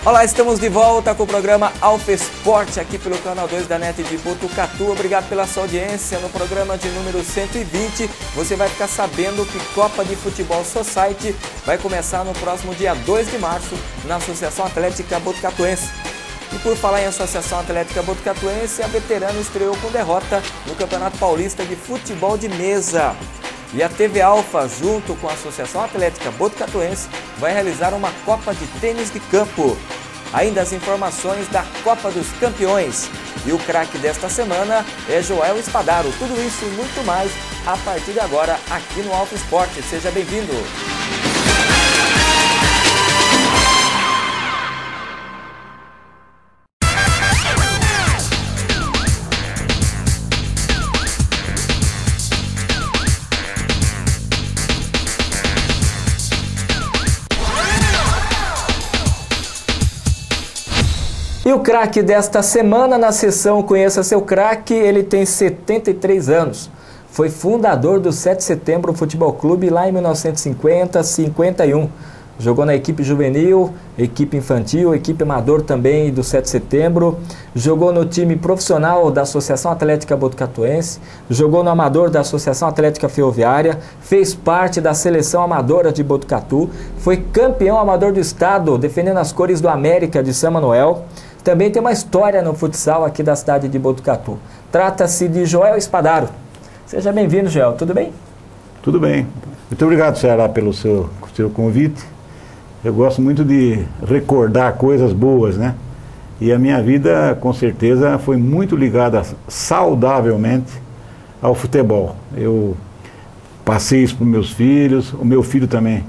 Olá, estamos de volta com o programa Alfa Esporte aqui pelo canal 2 da NET de Botucatu. Obrigado pela sua audiência. No programa de número 120, você vai ficar sabendo que Copa de Futebol Society vai começar no próximo dia 2 de março na Associação Atlética Botucatuense. E por falar em Associação Atlética Botucatuense, a veterana estreou com derrota no Campeonato Paulista de Futebol de Mesa. E a TV Alfa, junto com a Associação Atlética Botucatuense, vai realizar uma Copa de Tênis de Campo. Ainda as informações da Copa dos Campeões. E o craque desta semana é Joel Espadaro. Tudo isso e muito mais a partir de agora aqui no Alfa Esporte. Seja bem-vindo! E o craque desta semana na sessão Conheça Seu Craque, ele tem 73 anos. Foi fundador do 7 de Setembro Futebol Clube lá em 1950-51. Jogou na equipe juvenil, equipe infantil, equipe amador também do 7 de Setembro. Jogou no time profissional da Associação Atlética Botucatuense. Jogou no amador da Associação Atlética Ferroviária. Fez parte da seleção amadora de Botucatu. Foi campeão amador do estado, defendendo as cores do América de São Manuel. Também tem uma história no futsal aqui da cidade de Botucatu. Trata-se de Joel Espadaro. Seja bem-vindo, Joel. Tudo bem? Tudo bem. Muito obrigado, Ceará, pelo seu convite. Eu gosto muito de recordar coisas boas, né? E a minha vida, com certeza, foi muito ligada saudavelmente ao futebol. Eu passei isso para os meus filhos. O meu filho também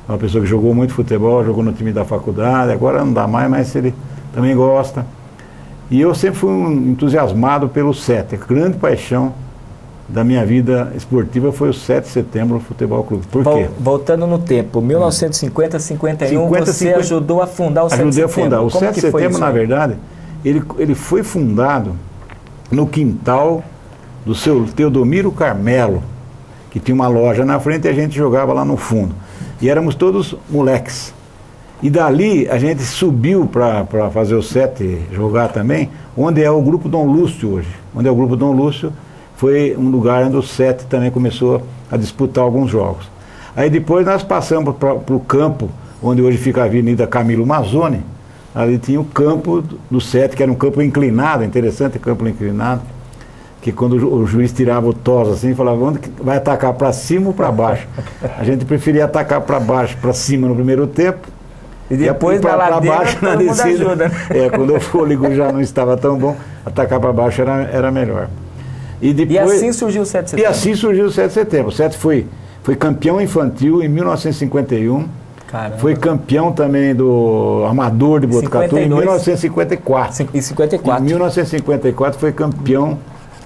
é uma pessoa que jogou muito futebol, jogou no time da faculdade. Agora não dá mais, mas ele também gosta. E eu sempre fui entusiasmado pelo 7. A grande paixão da minha vida esportiva foi o 7 de Setembro Futebol Clube. Por quê? Voltando no tempo, 1950-51, você ajudou a fundar o 7 de Setembro. Ajudei a fundar. O 7 de Setembro, na verdade, ele foi fundado no quintal do seu Teodomiro Carmelo, que tinha uma loja na frente e a gente jogava lá no fundo. E éramos todos moleques. E dali a gente subiu para fazer o 7 jogar também, onde é o Grupo Dom Lúcio hoje. Onde é o Grupo Dom Lúcio, foi um lugar onde o 7 também começou a disputar alguns jogos. Aí depois nós passamos para o campo, onde hoje fica a Avenida Camilo Mazzoni. Ali tinha o campo do 7, que era um campo inclinado, interessante campo inclinado, que quando o juiz tirava o tos assim, falava, onde vai atacar, para cima ou para baixo? A gente preferia atacar para baixo, para cima no primeiro tempo, e depois para baixo na descida. Ajuda. Quando o fôlego já não estava tão bom, atacar para baixo era melhor. E assim surgiu o 7 de Setembro. E assim surgiu o 7 de Setembro. O 7 foi campeão infantil em 1951. Caramba. Foi campeão também do amador de Botucatu em 1954. Em 54. Em 1954 foi campeão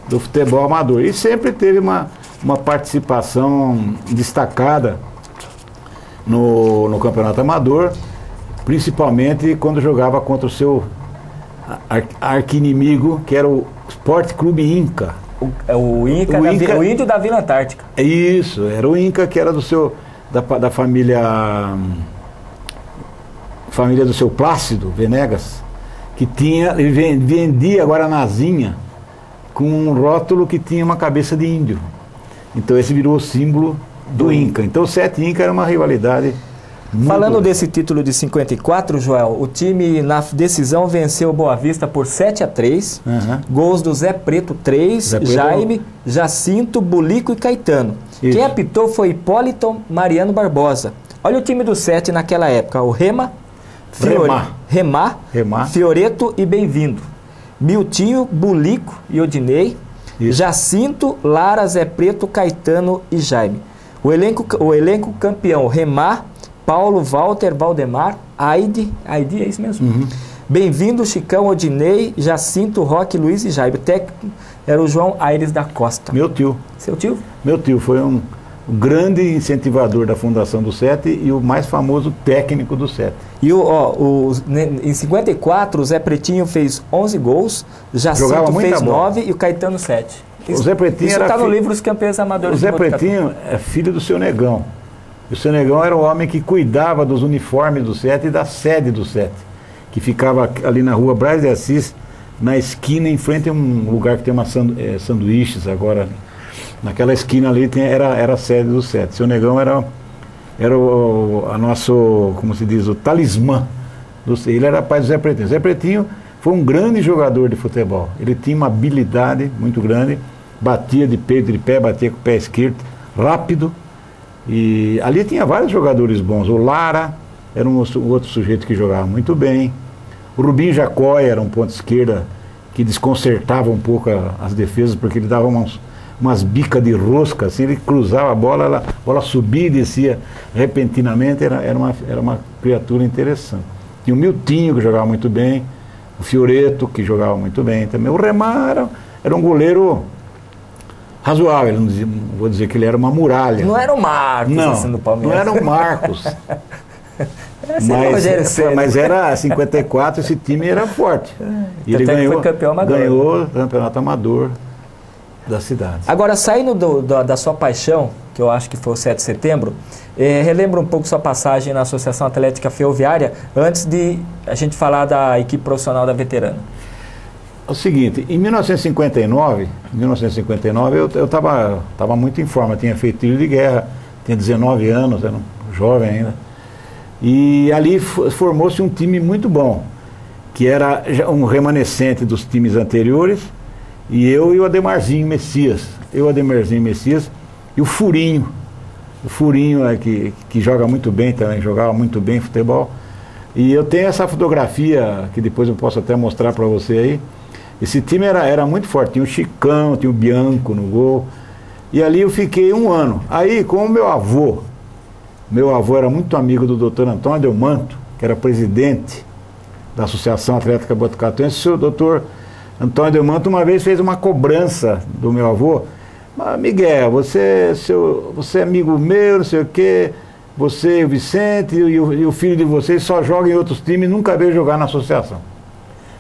do futebol amador. E sempre teve uma participação destacada no campeonato amador, principalmente quando jogava contra o seu arqui-inimigo, que era o Esporte Clube Inca. O índio da Vila Antártica. Isso, era o Inca, que era da família do seu Plácido Venegas, que ele vendia guaranazinha com um rótulo que tinha uma cabeça de índio. Então esse virou o símbolo do Inca. Então o 7 Inca era uma rivalidade. Falando desse título de 54, Joel, o time na decisão venceu o Boa Vista por 7-3. Gols do Zé Preto 3, Jaime, Jacinto, Bulico e Caetano. Isso. Quem apitou foi Hipólito Mariano Barbosa. Olha o time do 7 naquela época: o Remar, Fioreto e Bem-vindo, Miltinho, Bulico e Odinei, Jacinto, Lara, Zé Preto, Caetano e Jaime. O elenco campeão: Remar, Paulo, Walter, Valdemar, Aide, é isso mesmo? Bem-vindo, Chicão, Odinei, Jacinto, Roque, Luiz e Jaime. O técnico era o João Aires da Costa. Meu tio. Seu tio? Meu tio foi um grande incentivador da fundação do 7 e o mais famoso técnico do 7. E em 54, o Zé Pretinho fez 11 gols, Jacinto fez 9 e o Caetano 7. O Zé Pretinho isso está no livro Os Campeões Amadores. O Zé Pretinho é filho do seu Negão. O seu Negão era o homem que cuidava dos uniformes do 7 e da sede do 7. que ficava ali na rua Braz de Assis, na esquina, em frente a um lugar que tem uma sanduíches agora. Naquela esquina ali era a sede do SET. Seu Negão era a nosso, como se diz, o talismã. Ele era pai do Zé Pretinho. Zé Pretinho foi um grande jogador de futebol. Ele tinha uma habilidade muito grande, batia de peito e de pé, batia com o pé esquerdo, rápido. E ali tinha vários jogadores bons. O Lara era um outro sujeito que jogava muito bem. O Rubinho Jacói era um ponto esquerda que desconcertava um pouco as defesas, porque ele dava umas bicas de rosca, assim, ele cruzava a bola subia e descia repentinamente, era uma criatura interessante. Tinha o Miltinho, que jogava muito bem, o Fioreto, que jogava muito bem também. O Remar era um goleiro razoável, não vou dizer que ele era uma muralha. Não era o Marcos, não, assim, do Palmeiras. Não era o Marcos. Mas era 54, esse time era forte. E ele ganhou, foi campeão amador. Ganhou o campeonato amador da cidade. Agora, saindo da sua paixão, que eu acho que foi o 7 de setembro, relembra um pouco sua passagem na Associação Atlética Ferroviária, antes de a gente falar da equipe profissional da Veterana. É o seguinte, em 1959 eu estava muito em forma, tinha feito tiro de guerra, tinha 19 anos, era um jovem ainda. E ali formou-se um time muito bom, que era um remanescente dos times anteriores, e eu e o Ademarzinho Messias. Eu, Ademarzinho Messias e o Furinho. O Furinho é que joga muito bem também, jogava muito bem futebol. E eu tenho essa fotografia, que depois eu posso até mostrar para você aí. Esse time era muito forte, tinha o Chicão, tinha o Bianco no gol. E ali eu fiquei um ano. Aí, com o meu avô era muito amigo do Dr. Antônio Delmanto, que era presidente da Associação Atlética Botucatuense. O Dr. Antônio Delmanto uma vez fez uma cobrança do meu avô. Miguel, você é amigo meu, não sei o quê, você, o Vicente e o filho de vocês só jogam em outros times, nunca veio jogar na associação.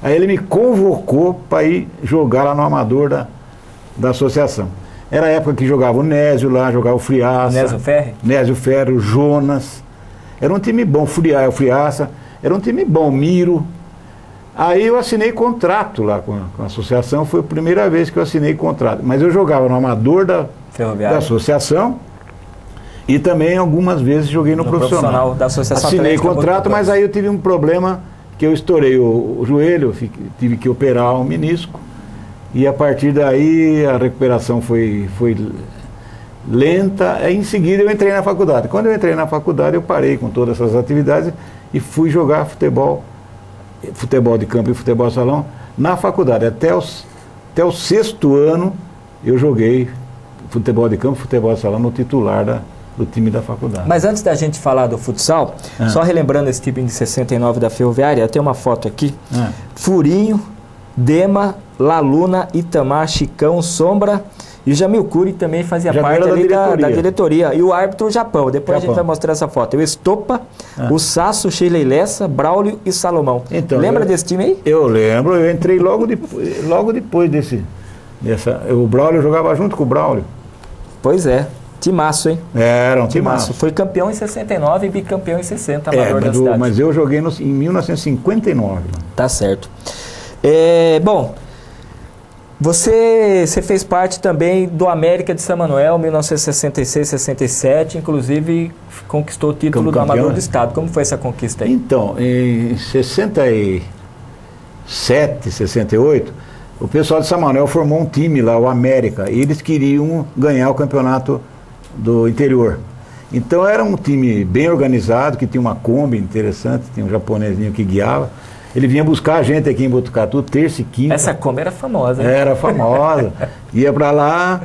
Aí ele me convocou para ir jogar lá no amador da associação. Era a época que jogava o Nésio lá, jogava o Friaça. Nésio Ferri, o Jonas. Era um time bom, o Friaça. Era um time bom, Miro. Aí eu assinei contrato lá com a associação, foi a primeira vez que eu assinei contrato. Mas eu jogava no amador da associação e também algumas vezes joguei no profissional da Associação Assinei contrato, mas aí eu tive um problema que eu estourei o joelho, tive que operar o menisco. E a partir daí a recuperação foi lenta, e em seguida eu entrei na faculdade. Quando eu entrei na faculdade eu parei com todas essas atividades e fui jogar futebol de campo e futebol de salão na faculdade. Até o 6º ano eu joguei futebol de campo e futebol de salão no titular do time da faculdade. Mas antes da gente falar do futsal, só relembrando esse time de 69 da Ferroviária, tem uma foto aqui, Furinho, Dema, Laluna, Itamar, Chicão, Sombra e o Jamil Cury também fazia parte ali da diretoria. E o árbitro Japão. Depois a gente vai mostrar essa foto. O Estopa, o Sasso, Sheila Lessa, Braulio e Salomão. Então, lembra desse time aí? Eu lembro, eu entrei logo depois desse. O Braulio jogava junto com o Braulio. Pois é. Timaço, hein? Era um timaço. Foi campeão em 69 e bicampeão em 60, amador da cidade. Mas eu joguei em 1959. Tá certo. Bom, você fez parte também do América de São Manuel, 1966-67, inclusive conquistou o título do Amador do Estado. Como foi essa conquista aí? Então, em 67, 68, o pessoal de São Manuel formou um time lá, o América, e eles queriam ganhar o campeonato do interior. Então era um time bem organizado, que tinha uma Kombi interessante, tinha um japonesinho que guiava. Ele vinha buscar a gente aqui em Botucatu, terça e quinta. Essa Kombi era famosa, hein? Era famosa. Ia para lá,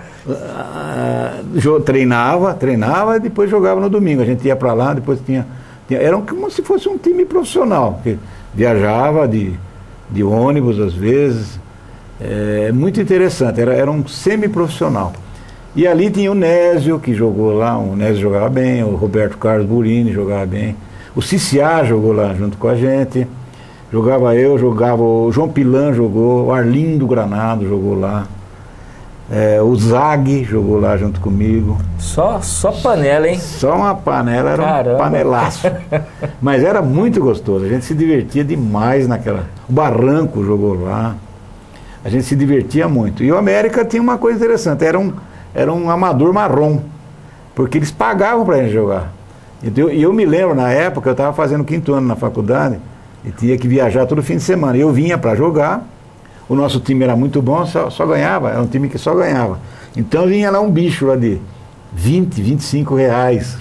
treinava e depois jogava no domingo. A gente ia para lá, depois tinha... Era como se fosse um time profissional. Viajava de ônibus às vezes. Muito interessante, era um semi-profissional. E ali tinha o Nésio, que jogou lá, o Nésio jogava bem, o Roberto Carlos Burini jogava bem. O Ciciá jogou lá junto com a gente. Jogava o João Pilan jogou, o Arlindo Granado jogou lá. O Zag jogou lá junto comigo. Só panela, hein? Só uma panela, era Caramba. um panelaço. Mas era muito gostoso, a gente se divertia demais naquela... O Barranco jogou lá, a gente se divertia muito. E o América tinha uma coisa interessante, era um amador marrom, porque eles pagavam para a gente jogar. E eu me lembro, na época, eu estava fazendo 5º ano na faculdade, e tinha que viajar todo fim de semana. Eu vinha para jogar, o nosso time era muito bom, só ganhava, era um time que só ganhava. Então vinha lá um bicho lá de 20, 25 reais,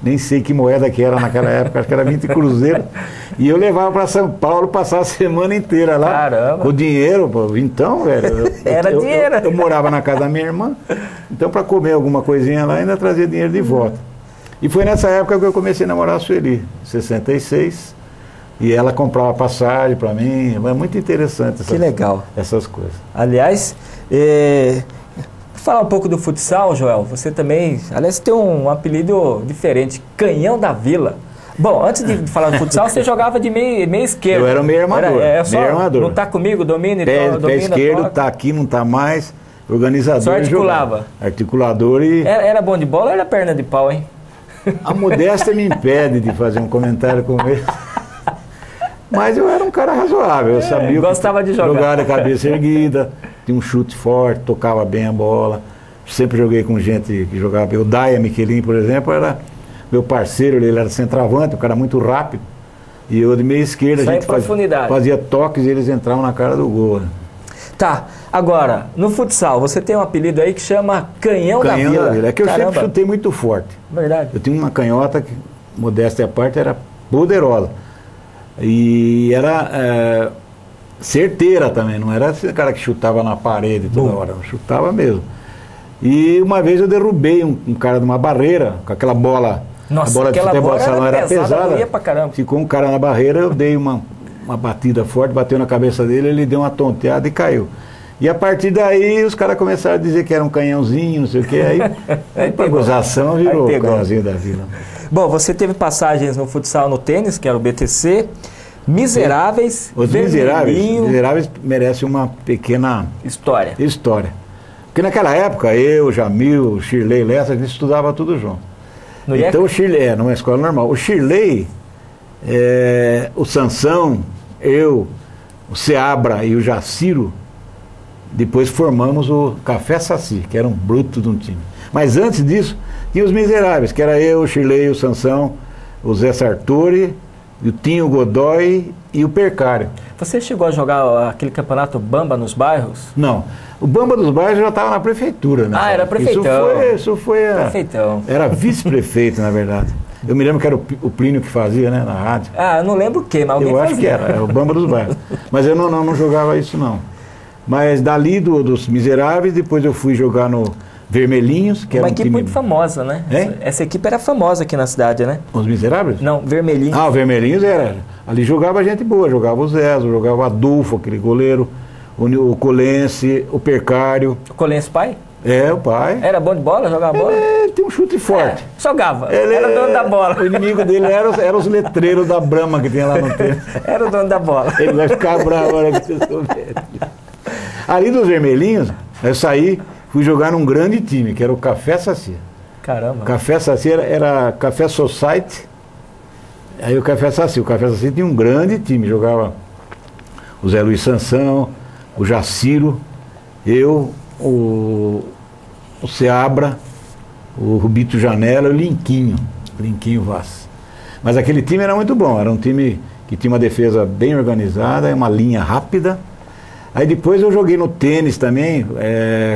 nem sei que moeda que era naquela época, acho que era 20 cruzeiros, e eu levava para São Paulo, passava a semana inteira lá. Caramba. O dinheiro, pô, então, velho, Era dinheiro. Eu morava na casa da minha irmã, então para comer alguma coisinha lá ainda trazia dinheiro de volta. E foi nessa época que eu comecei a namorar a Sueli, em 66, e ela comprava passagem para mim. É muito interessante Que legal. Essas coisas. Aliás, falar um pouco do futsal, Joel. Você também, aliás, tem um apelido diferente, Canhão da Vila. Bom, antes de falar do futsal, você jogava de meio esquerdo. Eu era o meio armador. Meio armador. Não tá comigo, domina e pé esquerdo, tá aqui, não tá mais. Organizador. Só articulava. Articulador e... Era bom de bola ou era perna de pau, hein? A modéstia me impede de fazer um comentário como esse. Mas eu era um cara razoável, eu sabia gostava de jogar de cabeça erguida, tinha um chute forte, tocava bem a bola. Sempre joguei com gente que jogava bem. O Daia Michelin, por exemplo, era meu parceiro, ele era centroavante, um cara muito rápido. E eu de meia esquerda, a gente fazia toques e eles entravam na cara do gol. Né? Tá, agora, no futsal, você tem um apelido aí que chama Canhão da Vila. É que eu sempre chutei muito forte. Verdade. Eu tinha uma canhota que, modéstia à parte, era poderosa. E era certeira também, não era esse cara que chutava na parede toda hora, eu chutava mesmo. E uma vez eu derrubei um cara de uma barreira, com aquela bola. Nossa, a bola de futebol de salão era pesada. Pra caramba. Ficou um cara na barreira, eu dei uma batida forte, bateu na cabeça dele, ele deu uma tonteada e caiu. E a partir daí os caras começaram a dizer que era um canhãozinho, não sei o que, aí pra gozação virou o Canhãozinho da Vila. Bom, você teve passagens no futsal, no tênis, que era o BTC, Miseráveis, Os Miseráveis merecem uma pequena história. Porque naquela época, eu, Jamil, Shirley, Lessa, a gente estudava tudo junto. Então o Shirley, numa escola normal. O Shirley, o Sansão, eu, o Seabra e o Jaciro, depois formamos o Café Saci, que era um bruto de um time. Mas antes disso, tinha os Miseráveis, que era eu, o Shirley, o Sansão, o Zé Sartori, o Tinho Godoy e o Percário. Você chegou a jogar aquele campeonato Bamba nos bairros? Não. O Bamba dos bairros já estava na prefeitura, né? Era prefeitão. Isso foi prefeitão. Era vice-prefeito, na verdade. Eu me lembro que era o Plínio que fazia, né, na rádio. Eu não lembro o quê, mas alguém fazia. Eu acho que era o Bamba dos bairros. Mas eu não jogava isso, não. Mas dali dos Miseráveis, depois eu fui jogar no Vermelhinhos, que era uma equipe muito famosa, né? Essa equipe era famosa aqui na cidade, né? Os Miseráveis? Não, Vermelhinhos. O Vermelhinhos era. Ali jogava gente boa, jogava o Zezo, jogava o Adolfo, aquele goleiro, o Colense, o Percário. O Colense pai? O pai. Era bom de bola, jogava bola? Ele tinha um chute forte. Jogava, era dono da bola. O inimigo dele era os letreiros da Brahma que tinha lá no tempo. Era o dono da bola. Ele vai ficar bravo agora que eu sou velho. Ali dos Vermelhinhos, eu saí, fui jogar num grande time, que era o Café Saci. Caramba. O Café Saci era Café Society. Aí o Café Saci tinha um grande time, jogava o Zé Luiz Sansão, o Jaciro, eu, o Seabra, o Rubito Janela e o Linquinho Vaz. Mas aquele time era muito bom, era um time que tinha uma defesa bem organizada, uma linha rápida. Aí depois eu joguei no tênis também,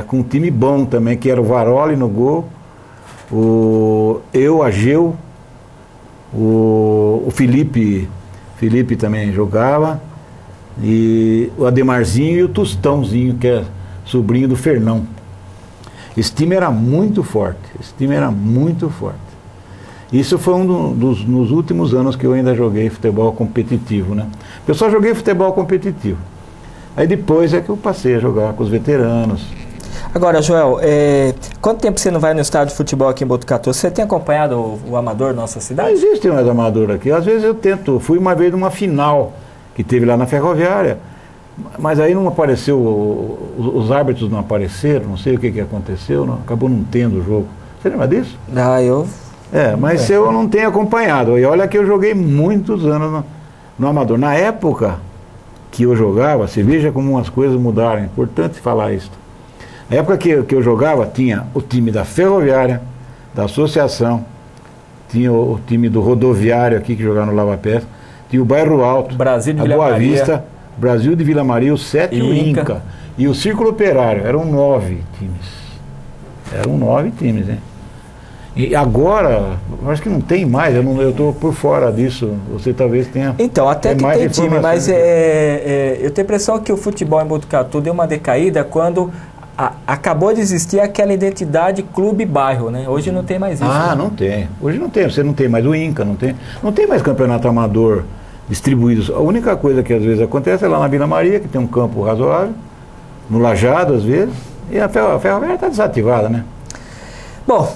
com um time bom também, que era o Varoli no gol, a Geu, o Felipe também jogava, e o Ademarzinho e o Tostãozinho, que é sobrinho do Fernão. Esse time era muito forte, Isso foi nos últimos anos que eu ainda joguei futebol competitivo, né? Eu só joguei futebol competitivo. Aí depois é que eu passei a jogar com os veteranos. Agora, Joel, quanto tempo você não vai no estádio de futebol aqui em Botucatu? Você tem acompanhado o amador da nossa cidade? Não existe mais amador aqui. Às vezes eu tento. Fui uma vez numa final que teve lá na Ferroviária. Mas aí não apareceu, os árbitros não apareceram, não sei o que aconteceu, acabou não tendo o jogo. Você lembra disso? Mas eu não tenho acompanhado. E olha que eu joguei muitos anos no amador. Na época que eu jogava, você veja como as coisas mudaram, é importante falar isso. Na época que eu jogava, tinha o time da Ferroviária, da Associação, tinha o time do Rodoviário aqui, que jogava no Lava Pés, tinha o Bairro Alto, Brasil de a Vila Boa Maria. Vista, Brasil de Vila Maria, o 7 e o Inca. E o Círculo Operário, eram 9 times, hein? E agora, acho que não tem mais, eu estou por fora disso, você talvez tenha. Então, até que tem time, mas eu tenho a impressão que o futebol em Botucatu deu uma decaída quando acabou de existir aquela identidade clube-bairro, né? Hoje não tem mais isso. Não tem. Hoje não tem, você não tem mais o Inca, não tem mais campeonato amador distribuído. A única coisa que às vezes acontece é lá na Vila Maria, que tem um campo razoável, no Lajado às vezes, e a Ferroviária está desativada, né? Bom,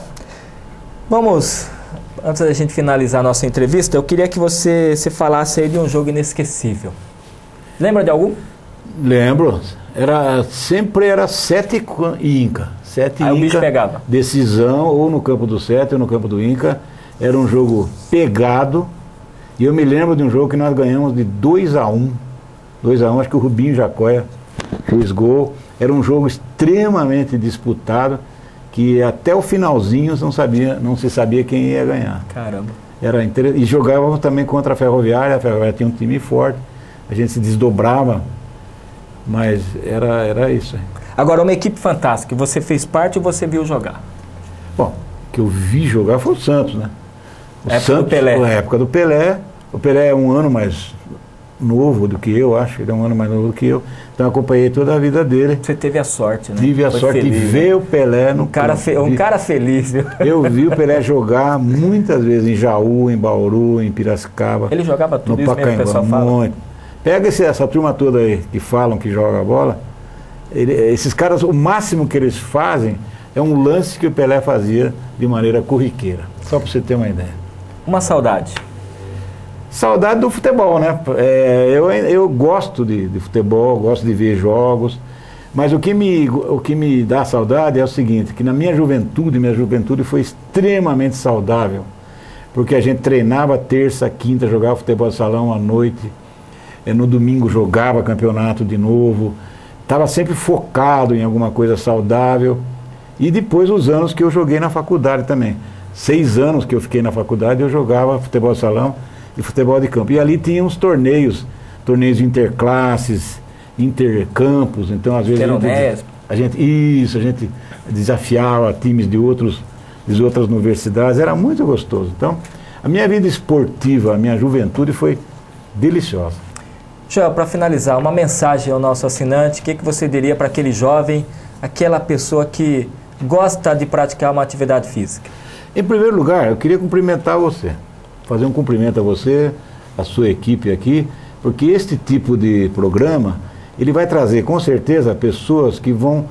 vamos, antes da gente finalizar a nossa entrevista, eu queria que você falasse aí de um jogo inesquecível. Lembra de algum? Lembro. Sempre era 7 e Inca. 7 aí Inca, o bicho pegava. Decisão, ou no campo do 7 ou no campo do Inca. Era um jogo pegado. E eu me lembro de um jogo que nós ganhamos de 2-1. 2-1, acho que o Rubinho Jacóia fez gol. Era um jogo extremamente disputado, que até o finalzinho não se sabia quem ia ganhar. Caramba. E jogávamos também contra a Ferroviária tinha um time forte, a gente se desdobrava, mas era isso. Agora, uma equipe fantástica, você fez parte ou você viu jogar? Bom, o que eu vi jogar foi o Santos, né? Do Pelé. Na época do Pelé. O Pelé é um ano mais novo do que eu, acho, ele é um ano mais novo do que eu, então eu acompanhei toda a vida dele. Você teve a sorte, né? Tive a sorte de ver o Pelé no campo. Um cara feliz, viu? Eu vi o Pelé jogar muitas vezes em Jaú, em Bauru, em Piracicaba. Ele jogava tudo no isso mesmo, o pessoal fala. Pega essa turma toda aí que falam que joga bola, esses caras, o máximo que eles fazem é um lance que o Pelé fazia de maneira corriqueira, só para você ter uma ideia. Uma saudade. Saudade do futebol, né? Eu gosto de futebol, gosto de ver jogos, mas o que me dá saudade é o seguinte, que na minha juventude foi extremamente saudável, porque a gente treinava terça, quinta, jogava futebol de salão à noite, no domingo jogava campeonato de novo, estava sempre focado em alguma coisa saudável, e depois os anos que eu joguei na faculdade também. 6 anos que eu fiquei na faculdade, eu jogava futebol de salão e futebol de campo. E ali tinha uns torneios interclasses, intercampos, então às vezes a gente desafiava times de outras universidades, era muito gostoso. Então, a minha vida esportiva, a minha juventude foi deliciosa. Joel, para finalizar, uma mensagem ao nosso assinante, o que você diria para aquele jovem, aquela pessoa que gosta de praticar uma atividade física? Em primeiro lugar, eu queria cumprimentar você, fazer um cumprimento a você, a sua equipe aqui, porque este tipo de programa, ele vai trazer com certeza pessoas que vão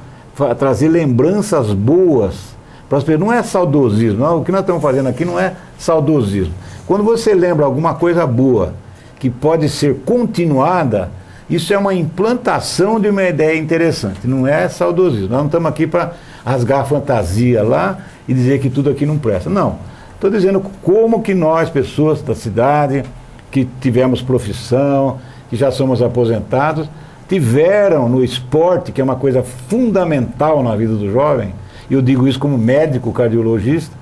trazer lembranças boas para as pessoas. Não é saudosismo, não, o que nós estamos fazendo aqui não é saudosismo. Quando você lembra alguma coisa boa que pode ser continuada, isso é uma implantação de uma ideia interessante, não é saudosismo. Nós não estamos aqui para rasgar a fantasia lá e dizer que tudo aqui não presta. Não. Estou dizendo como que nós, pessoas da cidade, que tivemos profissão, que já somos aposentados, tiveram no esporte, que é uma coisa fundamental na vida do jovem, e eu digo isso como médico cardiologista,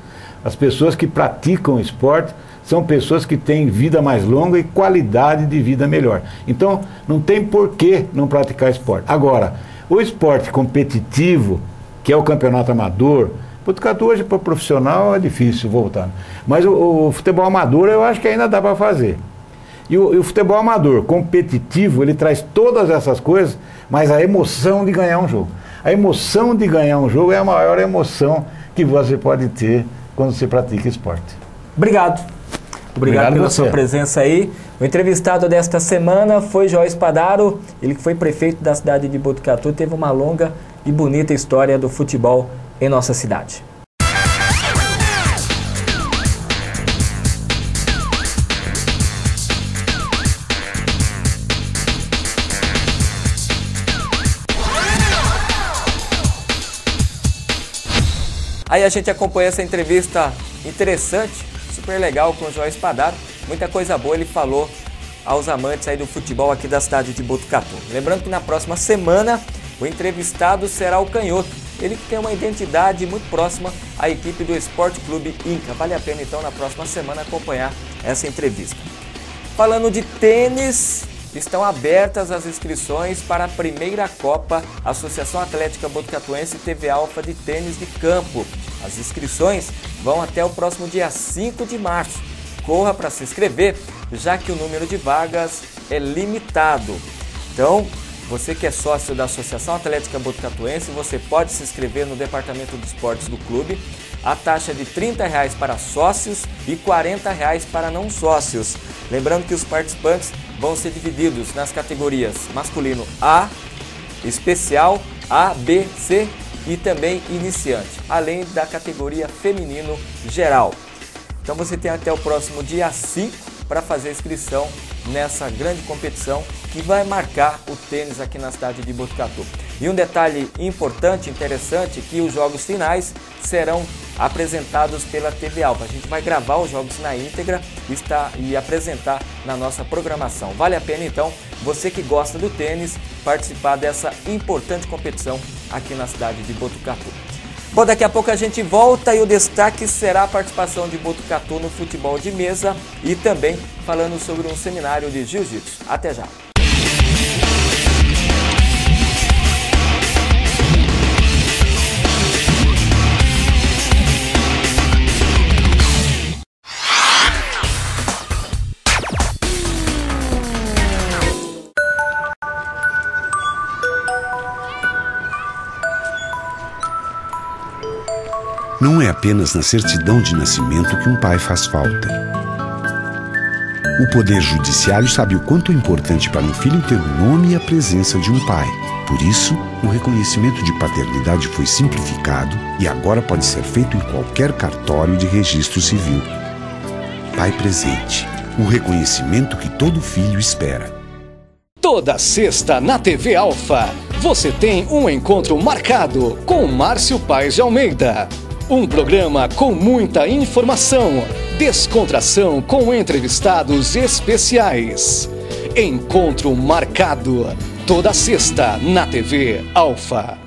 as pessoas que praticam esporte são pessoas que têm vida mais longa e qualidade de vida melhor. Então, não tem por que não praticar esporte. Agora, o esporte competitivo, que é o campeonato amador, Botucatu hoje para o profissional é difícil voltar. Mas o futebol amador eu acho que ainda dá para fazer. E o futebol amador competitivo, ele traz todas essas coisas, mas a emoção de ganhar um jogo. A emoção de ganhar um jogo é a maior emoção que você pode ter quando você pratica esporte. Obrigado. Obrigado pela sua presença aí. O entrevistado desta semana foi Joel Spadaro, ele que foi prefeito da cidade de Botucatu, teve uma longa e bonita história do futebol em nossa cidade. Aí a gente acompanhou essa entrevista interessante, super legal com o João Espadaro. Muita coisa boa ele falou aos amantes aí do futebol aqui da cidade de Botucatu. Lembrando que na próxima semana o entrevistado será o Canhoto. Ele que tem uma identidade muito próxima à equipe do Esporte Clube Inca. Vale a pena então na próxima semana acompanhar essa entrevista. Falando de tênis, estão abertas as inscrições para a primeira Copa Associação Atlética Botucatuense TV Alfa de Tênis de Campo. As inscrições vão até o próximo dia 5 de março. Corra para se inscrever, já que o número de vagas é limitado. Então, você que é sócio da Associação Atlética Botucatuense, você pode se inscrever no Departamento de Esportes do clube. A taxa é de R$ 30 para sócios e R$ 40 para não sócios. Lembrando que os participantes vão ser divididos nas categorias masculino A, especial, A, B, C e também iniciante, além da categoria feminino geral. Então você tem até o próximo dia 5 para fazer a inscrição nessa grande competição que vai marcar o tênis aqui na cidade de Botucatu. E um detalhe importante, interessante, que os jogos finais serão apresentados pela TV Alfa. A gente vai gravar os jogos na íntegra e apresentar na nossa programação. Vale a pena então, você que gosta do tênis, participar dessa importante competição aqui na cidade de Botucatu. Bom, daqui a pouco a gente volta e o destaque será a participação de Botucatu no futebol de mesa e também falando sobre um seminário de jiu-jitsu. Até já! Não é apenas na certidão de nascimento que um pai faz falta. O Poder Judiciário sabe o quanto é importante para um filho ter o nome e a presença de um pai. Por isso, o reconhecimento de paternidade foi simplificado e agora pode ser feito em qualquer cartório de registro civil. Pai presente, o reconhecimento que todo filho espera. Toda sexta na TV Alfa, você tem um encontro marcado com Márcio Paes de Almeida. Um programa com muita informação, descontração com entrevistados especiais. Encontro marcado, toda sexta na TV Alfa.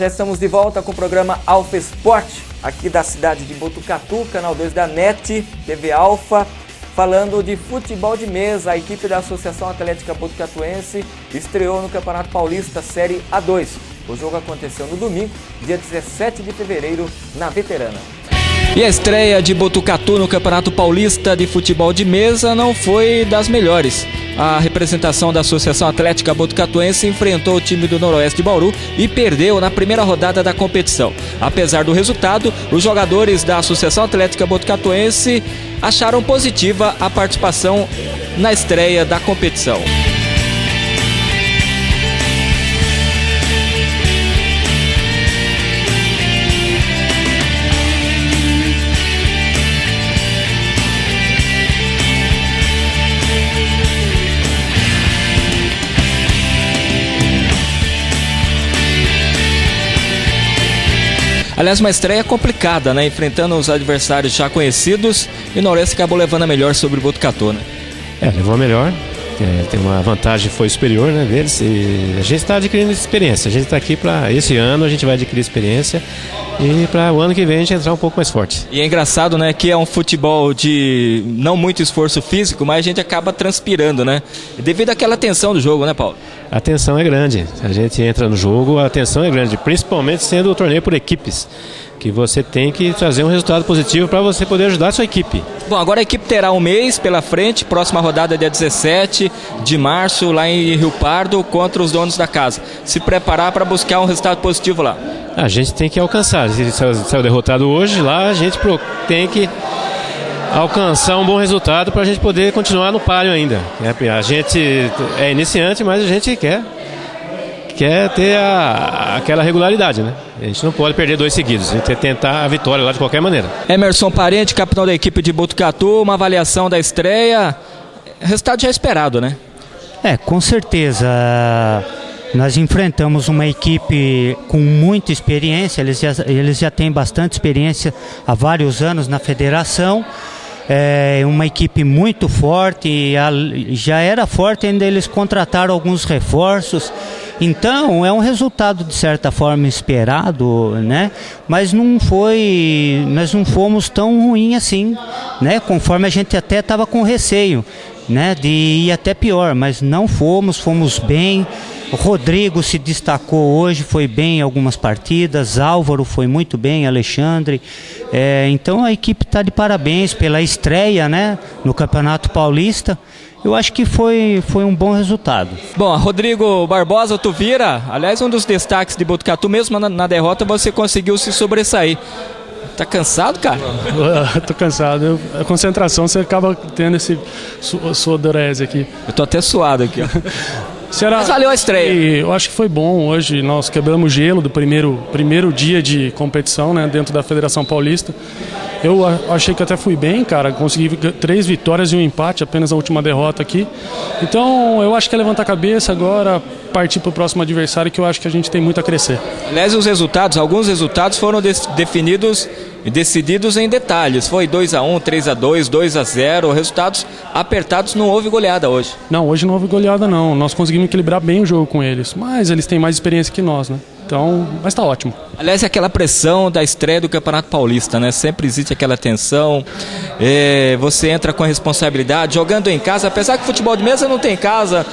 Já estamos de volta com o programa Alfa Esporte, aqui da cidade de Botucatu, canal 2 da NET, TV Alfa, falando de futebol de mesa. A equipe da Associação Atlética Botucatuense estreou no Campeonato Paulista Série A2. O jogo aconteceu no domingo, dia 17 de fevereiro, na Veterana. E a estreia de Botucatu no Campeonato Paulista de Futebol de Mesa não foi das melhores. A representação da Associação Atlética Botucatuense enfrentou o time do Noroeste de Bauru e perdeu na primeira rodada da competição. Apesar do resultado, os jogadores da Associação Atlética Botucatuense acharam positiva a participação na estreia da competição. Aliás, uma estreia complicada, né? Enfrentando os adversários já conhecidos, e o Noroeste acabou levando a melhor sobre o Botucatu, né? Levou a melhor. tem uma vantagem, foi superior, né, deles, e a gente está adquirindo experiência. A gente está aqui para esse ano, a gente vai adquirir experiência e para o ano que vem a gente entrar um pouco mais forte. E é engraçado, né, que é um futebol de não muito esforço físico, mas a gente acaba transpirando, né, devido àquela tensão do jogo, né, Paulo? A tensão é grande, a gente entra no jogo, a tensão é grande, principalmente sendo o torneio por equipes, que você tem que trazer um resultado positivo para você poder ajudar a sua equipe. Bom, agora a equipe terá um mês pela frente, próxima rodada dia 17 de março, lá em Rio Pardo, contra os donos da casa. Se preparar para buscar um resultado positivo lá. A gente tem que alcançar, se saiu derrotado hoje, lá a gente tem que alcançar um bom resultado para a gente poder continuar no páreo ainda. A gente é iniciante, mas a gente quer ter aquela regularidade, né? A gente não pode perder 2 seguidos, a gente tem que tentar a vitória lá de qualquer maneira. Emerson Parente, capitão da equipe de Botucatu, uma avaliação da estreia, resultado já esperado, né? Com certeza. Nós enfrentamos uma equipe com muita experiência, eles já têm bastante experiência há vários anos na federação. É uma equipe muito forte, já era forte, ainda eles contrataram alguns reforços. Então é um resultado de certa forma esperado, né? Mas nós não fomos tão ruim assim, né? Conforme a gente até estava com receio, né? De ir até pior, mas não fomos bem. O Rodrigo se destacou hoje, foi bem em algumas partidas, Álvaro foi muito bem, Alexandre. Então a equipe está de parabéns pela estreia, né, no Campeonato Paulista. Eu acho que foi um bom resultado. Bom, Rodrigo Barbosa, Tuvira, aliás, um dos destaques de Botucatu, mesmo na derrota você conseguiu se sobressair. Tá cansado, cara? Tô cansado. A concentração, você acaba tendo esse sudorese aqui. Eu tô até suado aqui, ó. Mas valeu a estreia. Eu acho que foi bom hoje. Nós quebramos gelo do primeiro dia de competição, né, dentro da Federação Paulista. Eu achei que até fui bem, cara. Consegui 3 vitórias e um empate, apenas a última derrota aqui. Então, eu acho que é levantar a cabeça agora, partir para o próximo adversário, que eu acho que a gente tem muito a crescer. Aliás, alguns resultados foram definidos e decididos em detalhes. Foi 2-1, 3-2, 2-0, resultados apertados, não houve goleada hoje. Não, hoje não houve goleada não. Nós conseguimos equilibrar bem o jogo com eles, mas eles têm mais experiência que nós, né? Então, mas tá ótimo. Aliás, é aquela pressão da estreia do Campeonato Paulista, né? Sempre existe aquela tensão, você entra com a responsabilidade, jogando em casa, apesar que futebol de mesa não tem casa,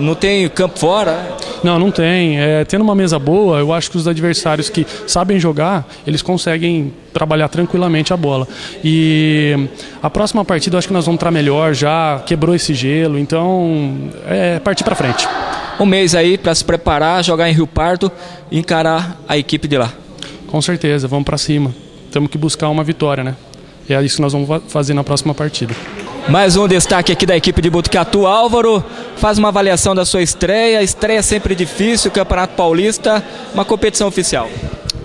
não tem campo fora. Não tem. Tendo uma mesa boa, eu acho que os adversários que sabem jogar, eles conseguem trabalhar tranquilamente a bola. E a próxima partida eu acho que nós vamos entrar melhor, já quebrou esse gelo, então partir para frente. Um mês aí para se preparar, jogar em Rio Pardo e encarar a equipe de lá. Com certeza, vamos para cima. Temos que buscar uma vitória, né? E é isso que nós vamos fazer na próxima partida. Mais um destaque aqui da equipe de Botucatu. Álvaro, faz uma avaliação da sua estreia. Estreia sempre difícil, Campeonato Paulista, uma competição oficial.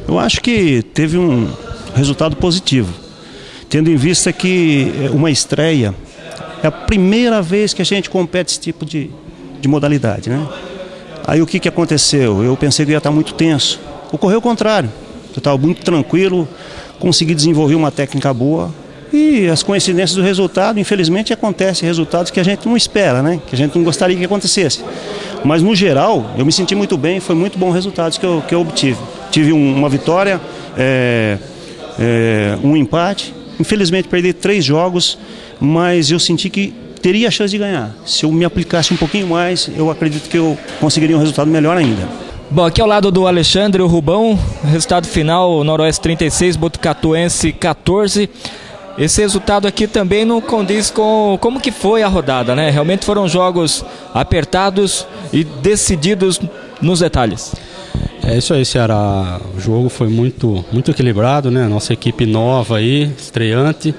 Eu acho que teve um resultado positivo, tendo em vista que uma estreia é a primeira vez que a gente compete esse tipo de modalidade, né? Aí o que aconteceu? Eu pensei que ia estar muito tenso. Ocorreu o contrário. Eu estava muito tranquilo, consegui desenvolver uma técnica boa e as coincidências do resultado, infelizmente, acontecem resultados que a gente não espera, né? Que a gente não gostaria que acontecesse. Mas no geral, eu me senti muito bem, foi muito bons resultados que eu obtive. Tive uma vitória, um empate. Infelizmente perdi 3 jogos, mas eu senti que teria a chance de ganhar. Se eu me aplicasse um pouquinho mais, eu acredito que eu conseguiria um resultado melhor ainda. Bom, aqui ao lado do Alexandre, o Rubão, resultado final, Noroeste 36, Botucatuense 14. Esse resultado aqui também não condiz com como que foi a rodada, né? Realmente foram jogos apertados e decididos nos detalhes. É isso aí, Ceará. O jogo foi muito equilibrado, né? Nossa equipe nova aí, estreante.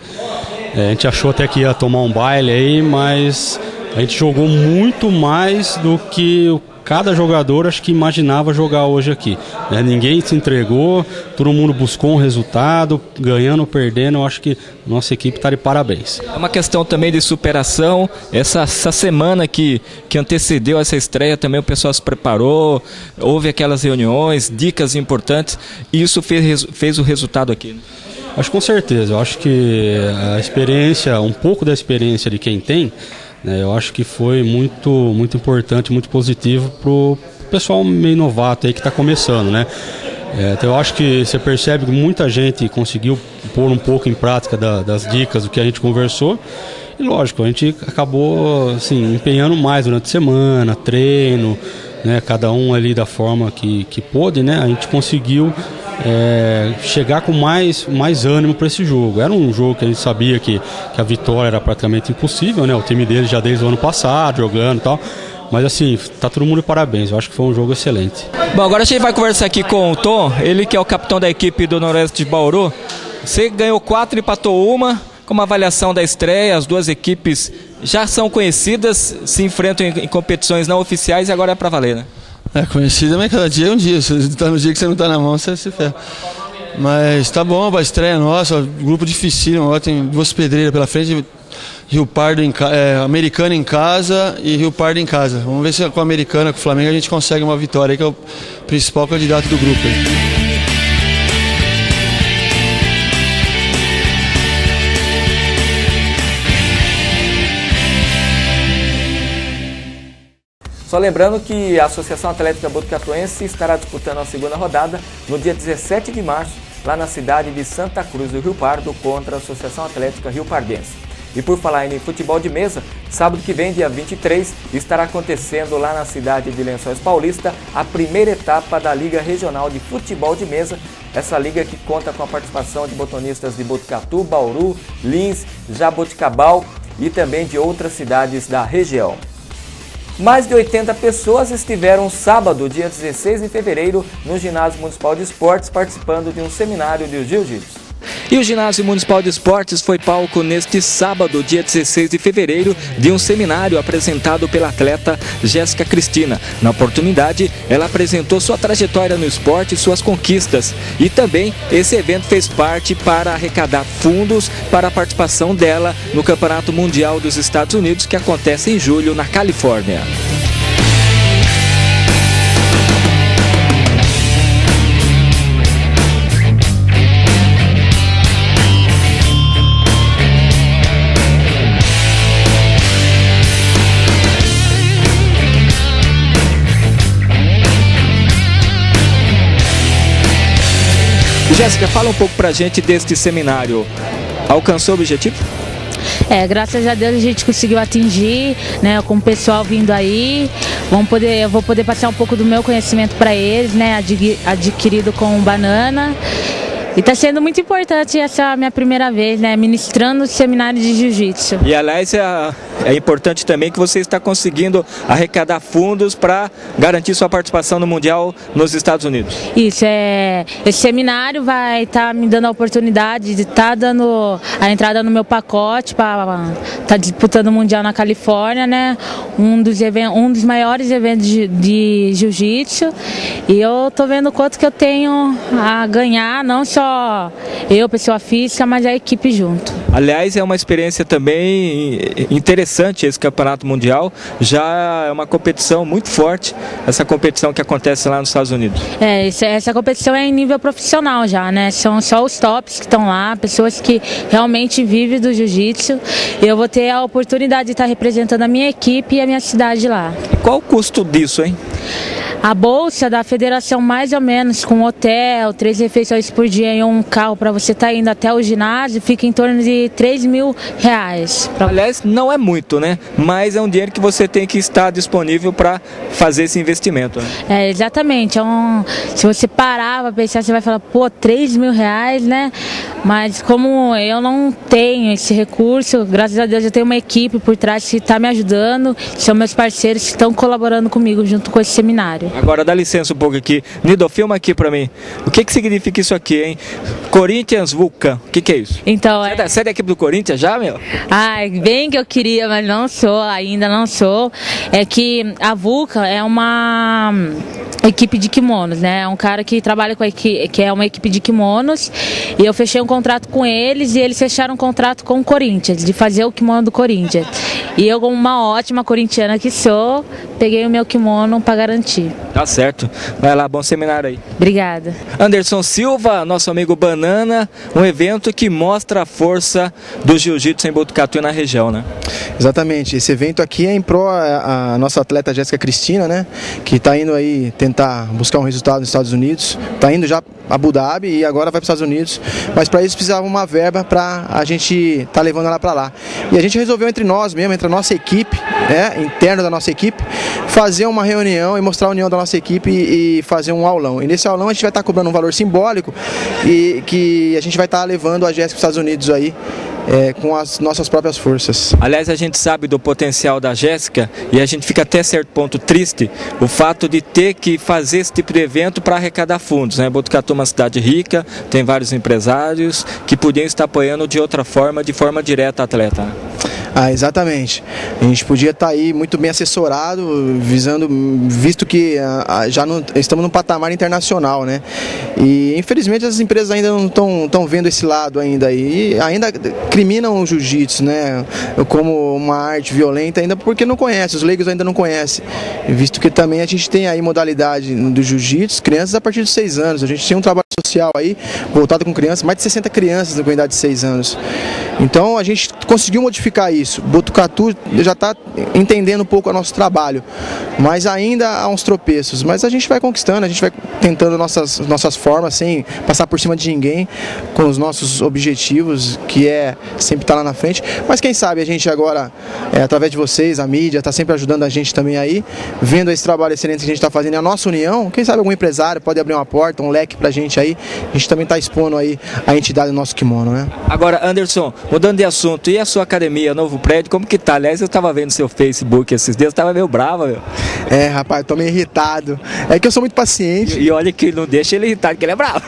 A gente achou até que ia tomar um baile aí, mas a gente jogou muito mais do que cada jogador acho que imaginava jogar hoje aqui. Ninguém se entregou, todo mundo buscou um resultado, ganhando ou perdendo. Eu acho que nossa equipe está de parabéns. É uma questão também de superação. Essa semana que antecedeu essa estreia também o pessoal se preparou, houve aquelas reuniões, dicas importantes, e isso fez o resultado aqui, né? Acho com certeza, eu acho que a experiência, um pouco da experiência de quem tem, Eu acho que foi muito importante, muito positivo para o pessoal meio novato aí que está começando, né? Então eu acho que você percebe que muita gente conseguiu pôr um pouco em prática das dicas do que a gente conversou. E lógico, a gente acabou assim, empenhando mais durante a semana, treino, né? Cada um ali da forma que pôde, né? A gente conseguiu chegar com mais ânimo para esse jogo. Era um jogo que a gente sabia que a vitória era praticamente impossível, né? O time dele já desde o ano passado jogando e tal. Mas assim, tá todo mundo de parabéns, eu acho que foi um jogo excelente. Bom, agora a gente vai conversar aqui com o Tom, ele que é o capitão da equipe do Noroeste de Bauru. Você ganhou 4 e empatou 1, com uma avaliação da estreia, as duas equipes já são conhecidas, se enfrentam em competições não oficiais e agora é pra valer, né? Conhecida, mas cada dia é um dia, se tá no dia que você não tá na mão, você se ferra. Mas tá bom, a estreia nossa, grupo dificílimo, agora tem 2 pedreiras pela frente, Rio Pardo Americana em casa e Rio Pardo em casa. Vamos ver se com a Americana, com o Flamengo, a gente consegue uma vitória, que é o principal candidato do grupo. Só lembrando que a Associação Atlética Botucatuense estará disputando a segunda rodada no dia 17 de março, lá na cidade de Santa Cruz do Rio Pardo, contra a Associação Atlética Rio Pardense. E por falar em futebol de mesa, sábado que vem, dia 23, estará acontecendo lá na cidade de Lençóis Paulista a primeira etapa da Liga Regional de Futebol de Mesa. Essa liga que conta com a participação de botonistas de Botucatu, Bauru, Lins, Jaboticabal e também de outras cidades da região. Mais de 80 pessoas estiveram sábado, dia 16 de fevereiro, no Ginásio Municipal de Esportes, participando de um seminário de jiu-jitsu. E o Ginásio Municipal de Esportes foi palco neste sábado, dia 16 de fevereiro, de um seminário apresentado pela atleta Jéssica Cristina. Na oportunidade, ela apresentou sua trajetória no esporte e suas conquistas. E também esse evento fez parte para arrecadar fundos para a participação dela no Campeonato Mundial dos Estados Unidos, que acontece em julho na Califórnia. Jéssica, fala um pouco pra gente deste seminário. Alcançou o objetivo? Graças a Deus a gente conseguiu atingir, né, com o pessoal vindo aí. Eu vou poder passar um pouco do meu conhecimento para eles, né, adquirido com o Banana. E está sendo muito importante essa minha primeira vez, né, ministrando o seminário de jiu-jitsu. E aliás, é importante também que você está conseguindo arrecadar fundos para garantir sua participação no Mundial nos Estados Unidos. Isso, esse seminário vai estar me dando a oportunidade de estar dando a entrada no meu pacote para estar disputando o Mundial na Califórnia, né, um dos maiores eventos de jiu-jitsu. E eu estou vendo o quanto que eu tenho a ganhar, não só eu, pessoa física, mas a equipe junto. Aliás, é uma experiência também interessante esse campeonato mundial, já é uma competição muito forte, essa competição que acontece lá nos Estados Unidos. Essa competição é em nível profissional já, né? São só os tops que estão lá, pessoas que realmente vivem do jiu-jitsu. Eu vou ter a oportunidade de estar representando a minha equipe e a minha cidade lá. E qual o custo disso, hein? A bolsa da federação, mais ou menos, com hotel, 3 refeições por dia e um carro para você estar indo até o ginásio, fica em torno de R$3.000. Aliás, não é muito, né? Mas é um dinheiro que você tem que estar disponível para fazer esse investimento. Né? Exatamente. Se você parar para pensar, você vai falar, pô, R$3.000, né? Mas como eu não tenho esse recurso, graças a Deus eu tenho uma equipe por trás que está me ajudando, são meus parceiros que estão colaborando comigo junto com esse seminário. Agora dá licença um pouco aqui. Nido, filma aqui pra mim. O que significa isso aqui, hein? Corinthians Vulcan. O que é isso? Então, Você é da equipe do Corinthians já, meu? Bem que eu queria, mas não sou, ainda não sou. É que a Vulcan é uma equipe de kimonos, né? É um cara que trabalha com que é uma equipe de kimonos. E eu fechei um contrato com eles e eles fecharam um contrato com o Corinthians, de fazer o kimono do Corinthians. E eu, como uma ótima corintiana que sou, peguei o meu kimono para garantir. Tá certo. Vai lá, bom seminário aí. Obrigada. Anderson Silva, nosso amigo Banana, um evento que mostra a força do jiu-jitsu em Botucatu e na região, né? Exatamente. Esse evento aqui é em pró a nossa atleta Jéssica Cristina, né? Que está indo aí tentar buscar um resultado nos Estados Unidos. Está indo já a Abu Dhabi e agora vai para os Estados Unidos. Mas para isso precisava uma verba para a gente estar levando ela para lá. E a gente resolveu entre nós mesmo, entre a nossa equipe, né? Interno da nossa equipe, fazer uma reunião e mostrar a união da nossa equipe e fazer um aulão. E nesse aulão a gente vai estar cobrando um valor simbólico e que a gente vai estar levando a Jéssica para os Estados Unidos aí. Com as nossas próprias forças. Aliás, a gente sabe do potencial da Jéssica e a gente fica até certo ponto triste o fato de ter que fazer esse tipo de evento para arrecadar fundos, né? Botucatu é uma cidade rica, tem vários empresários que podiam estar apoiando de outra forma, de forma direta a atleta. Exatamente. A gente podia estar aí muito bem assessorado, visto que já estamos num patamar internacional, né? E infelizmente as empresas ainda não estão vendo esse lado ainda e ainda criminam o jiu-jitsu, né? Como uma arte violenta ainda porque não conhece, os leigos ainda não conhecem. Visto que também a gente tem aí modalidade do jiu-jitsu, crianças a partir de 6 anos. A gente tem um trabalho social aí voltado com crianças, mais de 60 crianças com idade de 6 anos. Então a gente conseguiu modificar isso. Botucatu já está entendendo um pouco o nosso trabalho, mas ainda há uns tropeços. Mas a gente vai conquistando, a gente vai tentando nossas formas, sem passar por cima de ninguém, com os nossos objetivos, que é sempre estar lá na frente. Mas quem sabe a gente agora, através de vocês, a mídia, está sempre ajudando a gente também aí, vendo esse trabalho excelente que a gente está fazendo e a nossa união. Quem sabe algum empresário pode abrir uma porta, um leque para a gente aí. A gente também está expondo aí a entidade do nosso kimono, né? Agora, Anderson, mudando de assunto, e a sua academia, novo prédio, como que tá? Aliás, eu estava vendo seu Facebook esses dias, estava meio brava, meu. Rapaz, eu tô meio irritado. É que eu sou muito paciente. E olha que não deixa ele irritado, que ele é bravo.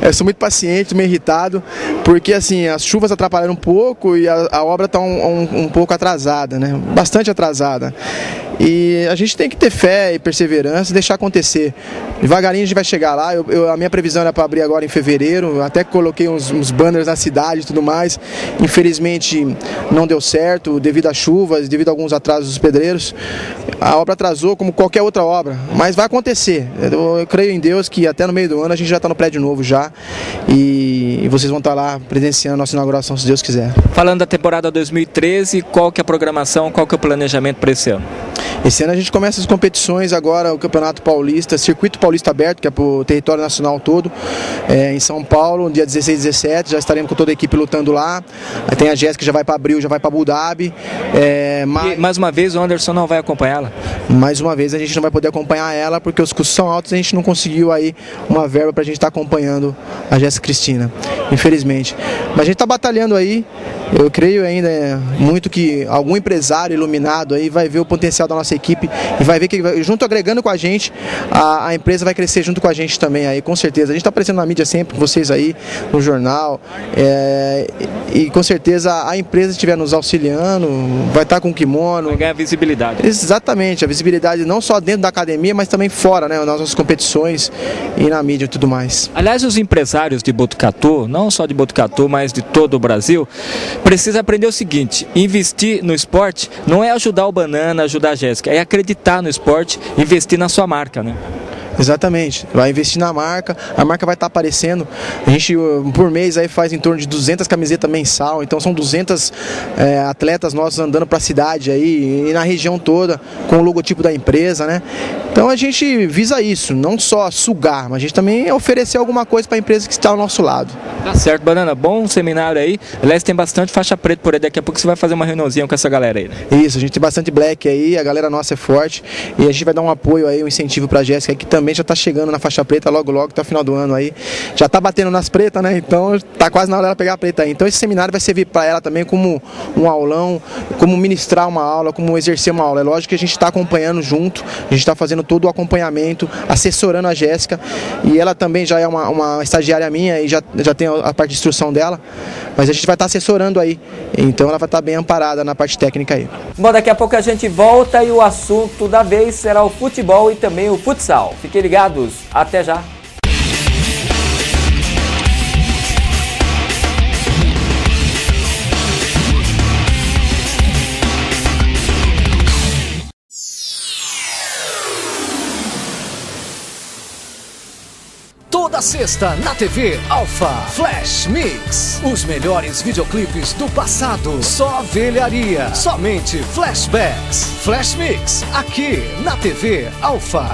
Eu sou muito paciente, meio irritado, porque assim, as chuvas atrapalharam um pouco e a obra tá um pouco atrasada, né? Bastante atrasada. E a gente tem que ter fé e perseverança e deixar acontecer. Devagarinho a gente vai chegar lá. A minha previsão era para abrir agora em fevereiro. Até coloquei uns banners na cidade e tudo mais. Infelizmente não deu certo devido às chuvas, devido a alguns atrasos dos pedreiros. A obra atrasou como qualquer outra obra, mas vai acontecer. Eu creio em Deus que até no meio do ano a gente já está no prédio novo já. E vocês vão estar lá presenciando a nossa inauguração, se Deus quiser. Falando da temporada 2013, qual que é a programação, qual que é o planejamento para esse ano? Esse ano a gente começa as competições agora, o Campeonato Paulista, Circuito Paulista Aberto, que é para o território nacional todo, em São Paulo, dia 16 e 17, já estaremos com toda a equipe lutando lá. Aí tem a Jéssica que já vai para Abril, já vai para Abu Dhabi. E mais uma vez o Anderson não vai acompanhá-la? Mais uma vez a gente não vai poder acompanhar ela, porque os custos são altos e a gente não conseguiu aí uma verba para a gente estar acompanhando a Jéssica Cristina, infelizmente. Mas a gente está batalhando aí, eu creio ainda muito que algum empresário iluminado aí vai ver o potencial da nossa equipe e vai ver que junto agregando com a gente, a empresa vai crescer junto com a gente também aí, com certeza. A gente está aparecendo na mídia sempre, com vocês aí, no jornal, e com certeza a empresa que estiver nos auxiliando, vai estar com kimono. Vai ganhar visibilidade. Exatamente, a visibilidade não só dentro da academia, mas também fora, né, nas nossas competições e na mídia e tudo mais. Aliás, os empresários de Botucatu, não só de Botucatu, mas de todo o Brasil, precisam aprender o seguinte: investir no esporte não é ajudar o Banana, ajudar a Jéssica, é acreditar no esporte, investir na sua marca, né? Exatamente, vai investir na marca, a marca vai estar aparecendo. A gente por mês aí faz em torno de 200 camisetas mensal, então são 200 atletas nossos andando para a cidade aí e na região toda com o logotipo da empresa, né? Então a gente visa isso, não só sugar, mas a gente também oferecer alguma coisa para a empresa que está ao nosso lado. Tá certo, Banana, bom seminário aí. Aliás, tem bastante faixa preta por aí, daqui a pouco você vai fazer uma reuniãozinha com essa galera aí, né? Isso, a gente tem bastante black aí, a galera nossa é forte e a gente vai dar um apoio aí, um incentivo para a Jéssica que também já está chegando na faixa preta logo até o final do ano aí. Já está batendo nas pretas, né? Então tá quase na hora dela pegar a preta aí. Então esse seminário vai servir para ela também como um aulão, como ministrar uma aula, como exercer uma aula. É lógico que a gente está acompanhando junto, a gente está fazendo todo o acompanhamento, assessorando a Jéssica, e ela também já é uma estagiária minha e já tem a parte de instrução dela, mas a gente vai estar assessorando aí, então ela vai estar bem amparada na parte técnica aí. Bom, daqui a pouco a gente volta e o assunto da vez será o futebol e também o futsal. Fiquem ligados, até já! Toda sexta na TV Alfa, Flash Mix. Os melhores videoclipes do passado. Só velharia. Somente flashbacks. Flash Mix, aqui na TV Alfa.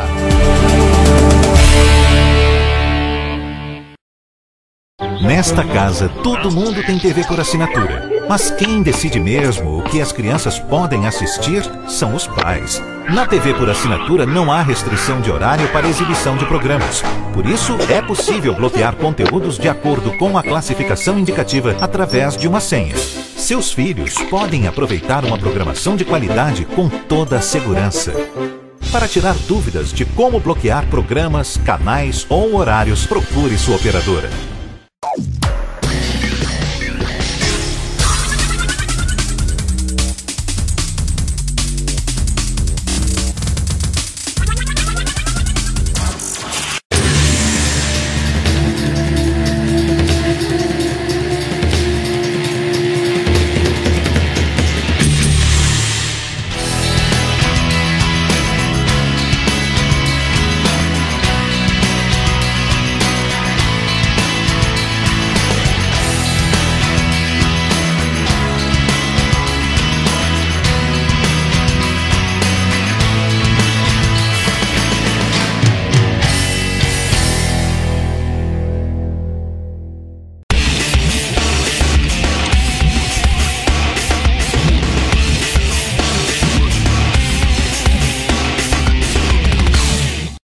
Nesta casa, todo mundo tem TV por assinatura. Mas quem decide mesmo o que as crianças podem assistir são os pais. Na TV por assinatura não há restrição de horário para exibição de programas. Por isso, é possível bloquear conteúdos de acordo com a classificação indicativa através de uma senha. Seus filhos podem aproveitar uma programação de qualidade com toda a segurança. Para tirar dúvidas de como bloquear programas, canais ou horários, procure sua operadora.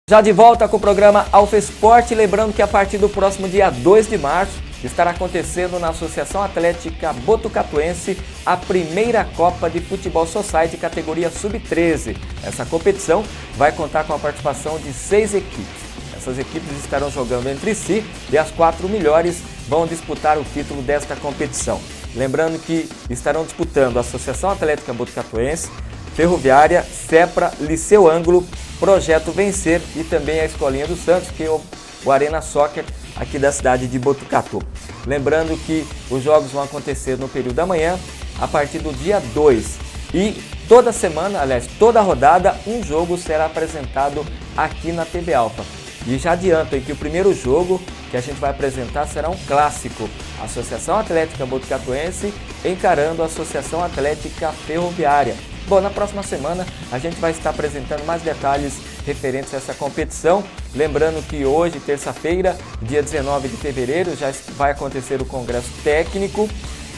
Já de volta com o programa Alfa Esporte, lembrando que a partir do próximo dia 2 de março estará acontecendo na Associação Atlética Botucatuense a primeira Copa de Futebol Society categoria Sub-13. Essa competição vai contar com a participação de 6 equipes. Essas equipes estarão jogando entre si e as 4 melhores vão disputar o título desta competição. Lembrando que estarão disputando a Associação Atlética Botucatuense, Ferroviária, Cepra, Liceu Ângulo, Projeto Vencer e também a Escolinha do Santos, que é o Arena Soccer aqui da cidade de Botucatu. Lembrando que os jogos vão acontecer no período da manhã, a partir do dia 2. E toda semana, aliás, toda rodada, um jogo será apresentado aqui na TV Alfa. E já adianto que o primeiro jogo que a gente vai apresentar será um clássico. A Associação Atlética Botucatuense encarando a Associação Atlética Ferroviária. Bom, na próxima semana a gente vai estar apresentando mais detalhes referentes a essa competição. Lembrando que hoje, terça-feira, dia 19 de fevereiro, já vai acontecer o Congresso Técnico.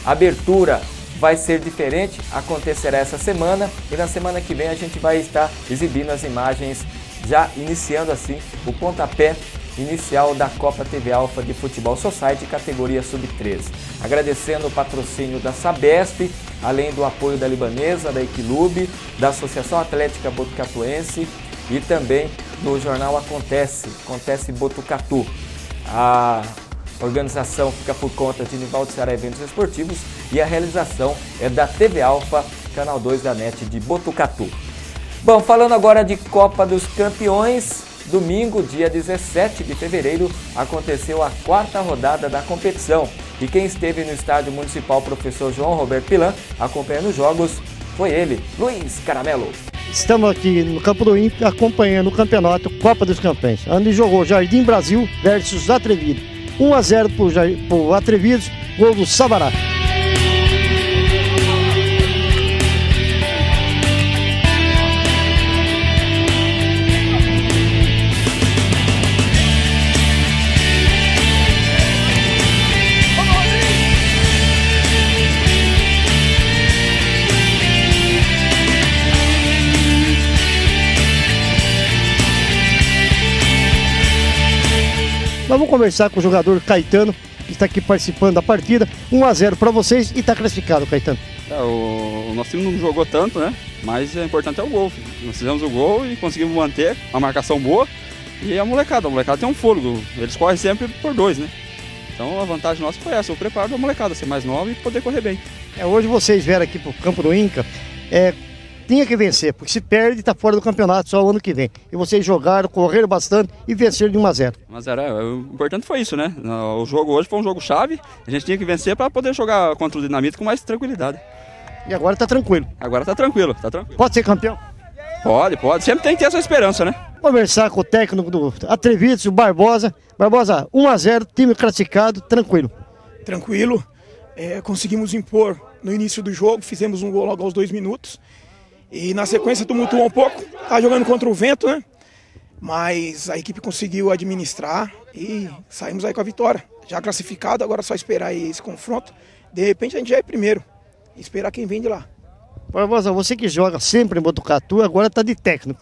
A abertura vai ser diferente, acontecerá essa semana e na semana que vem a gente vai estar exibindo as imagens, já iniciando assim o pontapé inicial da Copa TV Alfa de Futebol Society, categoria Sub-13. Agradecendo o patrocínio da Sabesp, além do apoio da Libanesa, da Equilube, da Associação Atlética Botucatuense e também do jornal Acontece Botucatu. A organização fica por conta de Nivaldo Ceará Eventos Esportivos e a realização é da TV Alfa, canal 2 da NET de Botucatu. Bom, falando agora de Copa dos Campeões, domingo, dia 17 de fevereiro, aconteceu a 4ª rodada da competição. E quem esteve no estádio municipal Professor João Roberto Pilan, acompanhando os jogos, foi ele, Luiz Caramelo. Estamos aqui no Campo do Inca acompanhando o campeonato Copa dos Campeões, onde jogou Jardim Brasil versus Atrevido. 1-0 por Atrevidos, gol do Sabará. Nós vamos conversar com o jogador Caetano, que está aqui participando da partida. 1-0 para vocês e está classificado, Caetano. O nosso time não jogou tanto, né? Mas o importante é o gol. Nós fizemos o gol e conseguimos manter uma marcação boa. E a molecada tem um fôlego. Eles correm sempre por 2, né? Então a vantagem nossa foi essa, o preparo da molecada, ser mais nova e poder correr bem. Hoje vocês vieram aqui para o Campo do Inca. Tinha que vencer, porque se perde está fora do campeonato só o ano que vem. E vocês jogaram, correram bastante e venceram de 1-0. 1-0, o importante foi isso, né? O jogo hoje foi um jogo chave, a gente tinha que vencer para poder jogar contra o Dinamite com mais tranquilidade. E agora está tranquilo? Agora está tranquilo, Pode ser campeão? Pode. Sempre tem que ter essa esperança, né? Conversar com o técnico do Atrevidos, o Barbosa. Barbosa, 1-0, time classificado, tranquilo. Tranquilo. Conseguimos impor no início do jogo, fizemos um gol logo aos 2 minutos. E na sequência tumultuou um pouco. Tá jogando contra o vento, né? Mas a equipe conseguiu administrar e saímos aí com a vitória. Já classificado, agora é só esperar aí esse confronto. De repente a gente já é primeiro. E esperar quem vem de lá. Barbosa, você que joga sempre em Botucatu, agora está de técnico.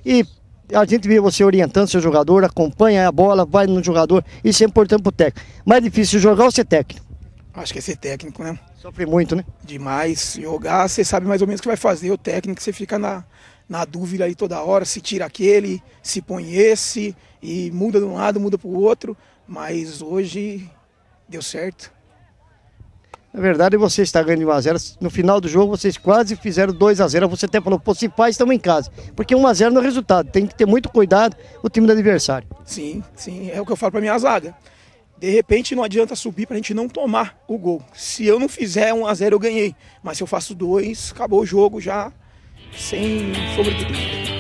E a gente vê você orientando seu jogador, acompanha a bola, vai no jogador. Isso é importante para o técnico. Mais difícil jogar ou ser técnico? Acho que é ser técnico, né? Sofre muito, né? Demais. Jogar, você sabe mais ou menos o que vai fazer. O técnico, você fica na dúvida aí toda hora, se tira aquele, se põe esse, e muda de um lado, muda para o outro. Mas hoje deu certo. Na verdade, você está ganhando de 1-0. No final do jogo, vocês quase fizeram 2-0. Você até falou, pô, se faz, estamos em casa. Porque 1-0 não é resultado. Tem que ter muito cuidado o time do adversário. Sim. É o que eu falo para minha zaga. De repente, não adianta subir para a gente não tomar o gol. Se eu não fizer 1-0, eu ganhei. Mas se eu faço 2, acabou o jogo já, sem sombra de dúvida.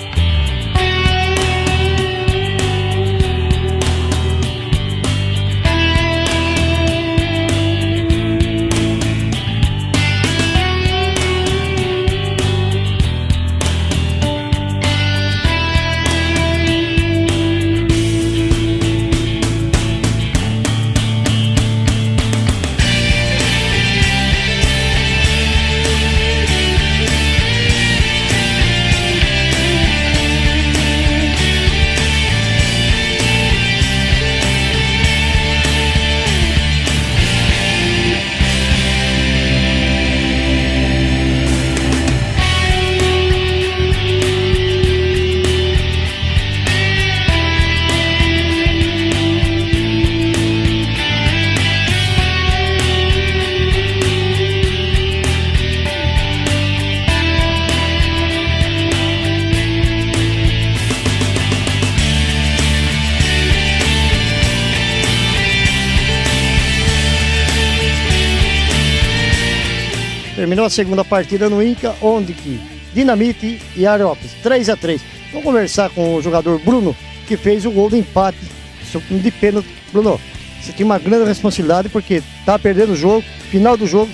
Terminou a segunda partida no Inca, onde que Dinamite e Areópolis, 3-3. Vamos conversar com o jogador Bruno, que fez o gol do empate de pênalti. Bruno, você tinha uma grande responsabilidade porque tá perdendo o jogo, final do jogo,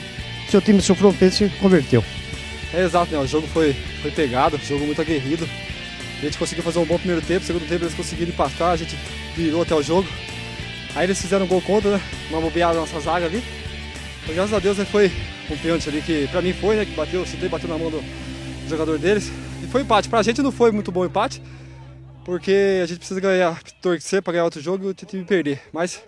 seu time sofreu um pênalti e se converteu. Exato, né? O jogo foi pegado, jogo muito aguerrido. A gente conseguiu fazer um bom primeiro tempo, segundo tempo eles conseguiram empatar, a gente virou até o jogo. Aí eles fizeram um gol contra, né? Uma bobeada na nossa zaga ali. Mas, graças a Deus, né, foi um pênalti ali que pra mim foi, né? Que bateu, bateu na mão do jogador deles. E foi empate. Pra gente não foi muito bom o empate, porque a gente precisa ganhar, torcer pra ganhar outro jogo e o time perder. Mas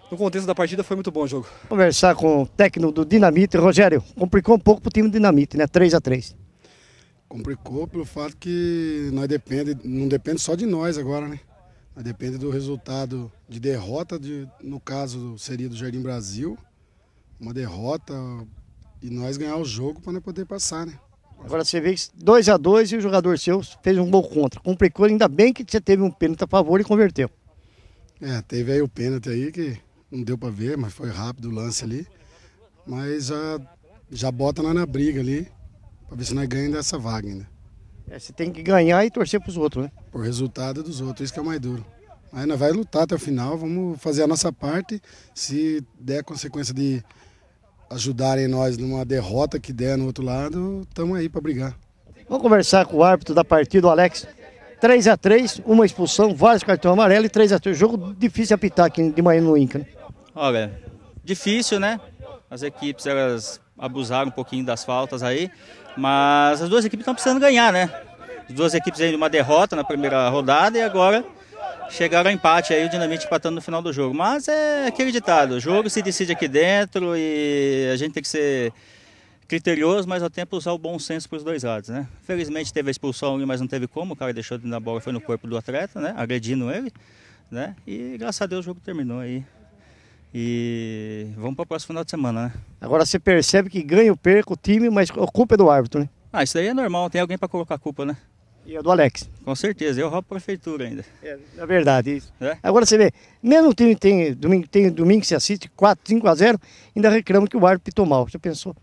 no contexto da partida foi muito bom o jogo. Conversar com o técnico do Dinamite, Rogério, complicou um pouco pro time do Dinamite, né? 3-3. Complicou pelo fato que não depende só de nós agora, né? Nós depende do resultado de derrota, no caso seria do Jardim Brasil. Uma derrota e nós ganhar o jogo para nós poder passar, né? Agora você vê que 2-2 e o jogador seu fez um gol contra. Complicou, ainda bem que você teve um pênalti a favor e converteu. Teve aí o pênalti aí que não deu para ver, mas foi rápido o lance ali. Mas já bota nós na briga ali, para ver se nós ganhamos dessa vaga ainda. Você tem que ganhar e torcer para os outros, né? Por resultado dos outros, isso que é o mais duro. Mas nós vamos lutar até o final, vamos fazer a nossa parte. Se der consequência de ajudarem nós numa derrota que der no outro lado, estamos aí para brigar. Vamos conversar com o árbitro da partida, o Alex. 3-3, uma expulsão, vários cartões amarelos e 3-3. Jogo difícil de apitar aqui de manhã no Inca, né? Olha, difícil, né? As equipes, elas abusaram um pouquinho das faltas aí, mas as duas equipes estão precisando ganhar, né? As duas equipes aí de uma derrota na primeira rodada e agora chegaram ao empate aí, o Dinamite empatando no final do jogo. Mas é aquele ditado, o jogo se decide aqui dentro e a gente tem que ser criterioso, mas ao tempo usar o bom senso para os dois lados, né? Felizmente teve a expulsão ali, mas não teve como, o cara deixou de dar a bola, foi no corpo do atleta, né? Agredindo ele, né? E graças a Deus o jogo terminou aí. E vamos para o próximo final de semana, né? Agora você percebe que ganha ou perca o time, mas a culpa é do árbitro, né? Isso daí é normal, tem alguém para colocar a culpa, né? E é do Alex. Com certeza, eu roubo a prefeitura ainda. É verdade, isso. Agora você vê, mesmo o time tem domingo que se assiste, 4-5-0, ainda reclama que o árbitro pitou mal. Já pensou?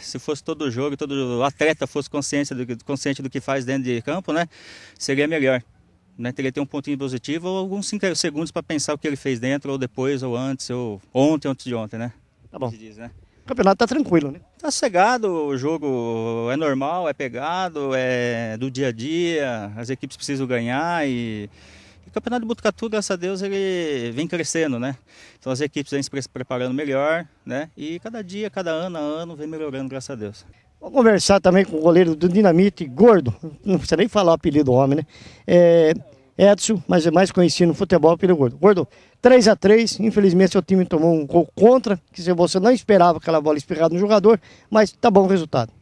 Se fosse todo jogo, todo atleta fosse consciente do que faz dentro de campo, né, seria melhor. Né, teria que ter um pontinho positivo ou alguns 5 segundos para pensar o que ele fez dentro, ou depois, ou antes, ou ontem, antes de ontem, né? Tá bom. Diz, né? O campeonato tá tranquilo, né? Tá sossegado, o jogo é normal, é pegado, é do dia a dia, as equipes precisam ganhar e o campeonato de Botucatu, graças a Deus, ele vem crescendo, né? Então as equipes vêm se preparando melhor, né? E cada dia, cada ano a ano, vem melhorando, graças a Deus. Vamos conversar também com o goleiro do Dinamite, Gordo, não precisa nem falar o apelido do homem, né? Edson, mas é mais conhecido no futebol pelo Gordo. Gordo, 3-3, infelizmente seu time tomou um gol contra, que você não esperava aquela bola espirrada no jogador, mas tá bom o resultado.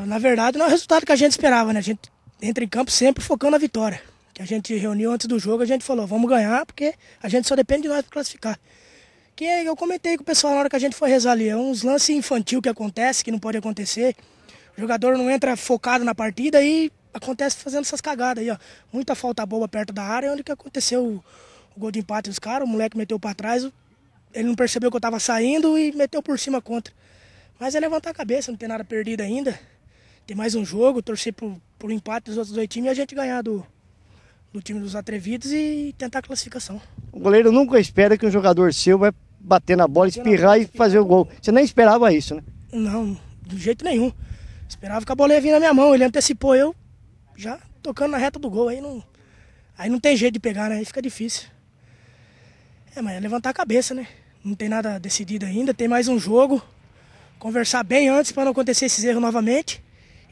Na verdade não é o resultado que a gente esperava, né? A gente entra em campo sempre focando na vitória. Que a gente reuniu antes do jogo, a gente falou, vamos ganhar, porque a gente só depende de nós para classificar. Que eu comentei com o pessoal na hora que a gente foi rezar ali, é uns lances infantil que acontece, que não pode acontecer. O jogador não entra focado na partida e acontece fazendo essas cagadas aí, ó. Muita falta boba perto da área, onde que aconteceu o gol de empate dos caras, o moleque meteu para trás, ele não percebeu que eu tava saindo e meteu por cima contra. Mas é levantar a cabeça, não tem nada perdido ainda. Tem mais um jogo, torcer pro empate dos outros 2 times e a gente ganhar do time dos atrevidos e tentar a classificação. O goleiro nunca espera que um jogador seu vai bater na bola, espirrar e fazer o gol. Você nem esperava isso, né? Não, de jeito nenhum. Esperava que a bola ia vir na minha mão, ele antecipou eu já tocando na reta do gol, aí não tem jeito de pegar, né? Aí fica difícil. Mas é levantar a cabeça, né? Não tem nada decidido ainda, tem mais um jogo. Conversar bem antes para não acontecer esses erros novamente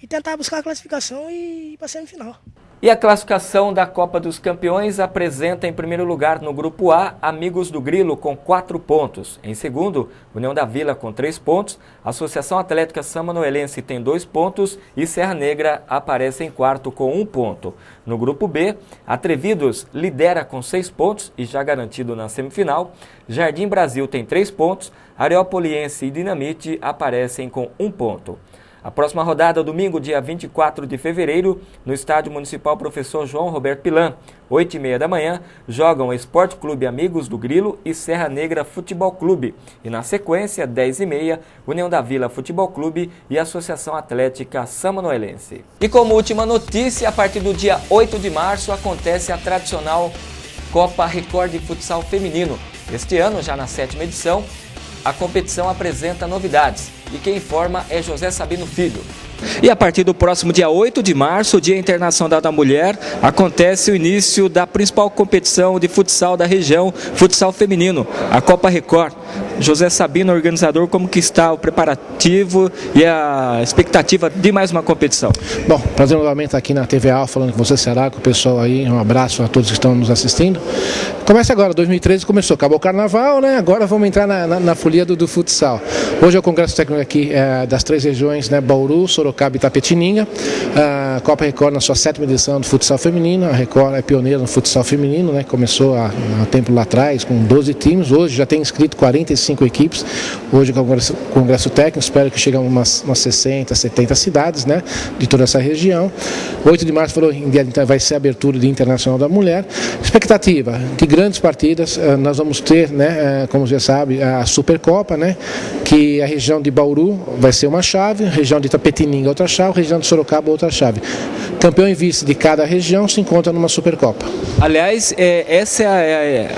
e tentar buscar a classificação e ir para a semifinal. E a classificação da Copa dos Campeões apresenta em primeiro lugar no Grupo A, Amigos do Grilo com 4 pontos. Em segundo, União da Vila com 3 pontos, Associação Atlética Samanoelense tem 2 pontos e Serra Negra aparece em quarto com 1 ponto. No Grupo B, Atrevidos lidera com 6 pontos e já garantido na semifinal. Jardim Brasil tem 3 pontos, Areopoliense e Dinamite aparecem com 1 ponto. A próxima rodada, domingo, dia 24 de fevereiro, no Estádio Municipal Professor João Roberto Pilan, 8h30 da manhã, jogam Esporte Clube Amigos do Grilo e Serra Negra Futebol Clube. E na sequência, 10h30, União da Vila Futebol Clube e Associação Atlética Samanoelense. E como última notícia, a partir do dia 8 de março acontece a tradicional Copa Record de Futsal Feminino. Este ano, já na 7ª edição, a competição apresenta novidades e quem informa é José Sabino Filho. E a partir do próximo dia 8 de março, Dia Internacional da Mulher, acontece o início da principal competição de futsal da região, futsal feminino, a Copa Record. José Sabino, organizador, como que está o preparativo e a expectativa de mais uma competição? Bom, prazer novamente estar aqui na TV Alfa, falando com você, Ceará, com o pessoal aí, um abraço a todos que estão nos assistindo. Começa agora, 2013 começou, acabou o carnaval, né? Agora vamos entrar na folia do futsal. Hoje é o congresso técnico aqui das 3 regiões, né? Bauru, Sorocaba e Itapetininga. A Copa Record na sua 7ª edição do futsal feminino. A Record é pioneira no futsal feminino, né? Começou há tempo lá atrás com 12 times, hoje já tem inscrito 45 equipes. Hoje é o congresso técnico, espero que chegue a umas 60, 70 cidades, né? De toda essa região. 8 de março vai ser a abertura do Dia Internacional da Mulher. Expectativa de grandes partidas, nós vamos ter, né? Como você sabe, a Supercopa, né? Que a região de Bauru vai ser uma chave, a região de Itapetininga outra chave, a região de Sorocaba outra chave. Campeão e vice de cada região se encontra numa Supercopa. Aliás, essa é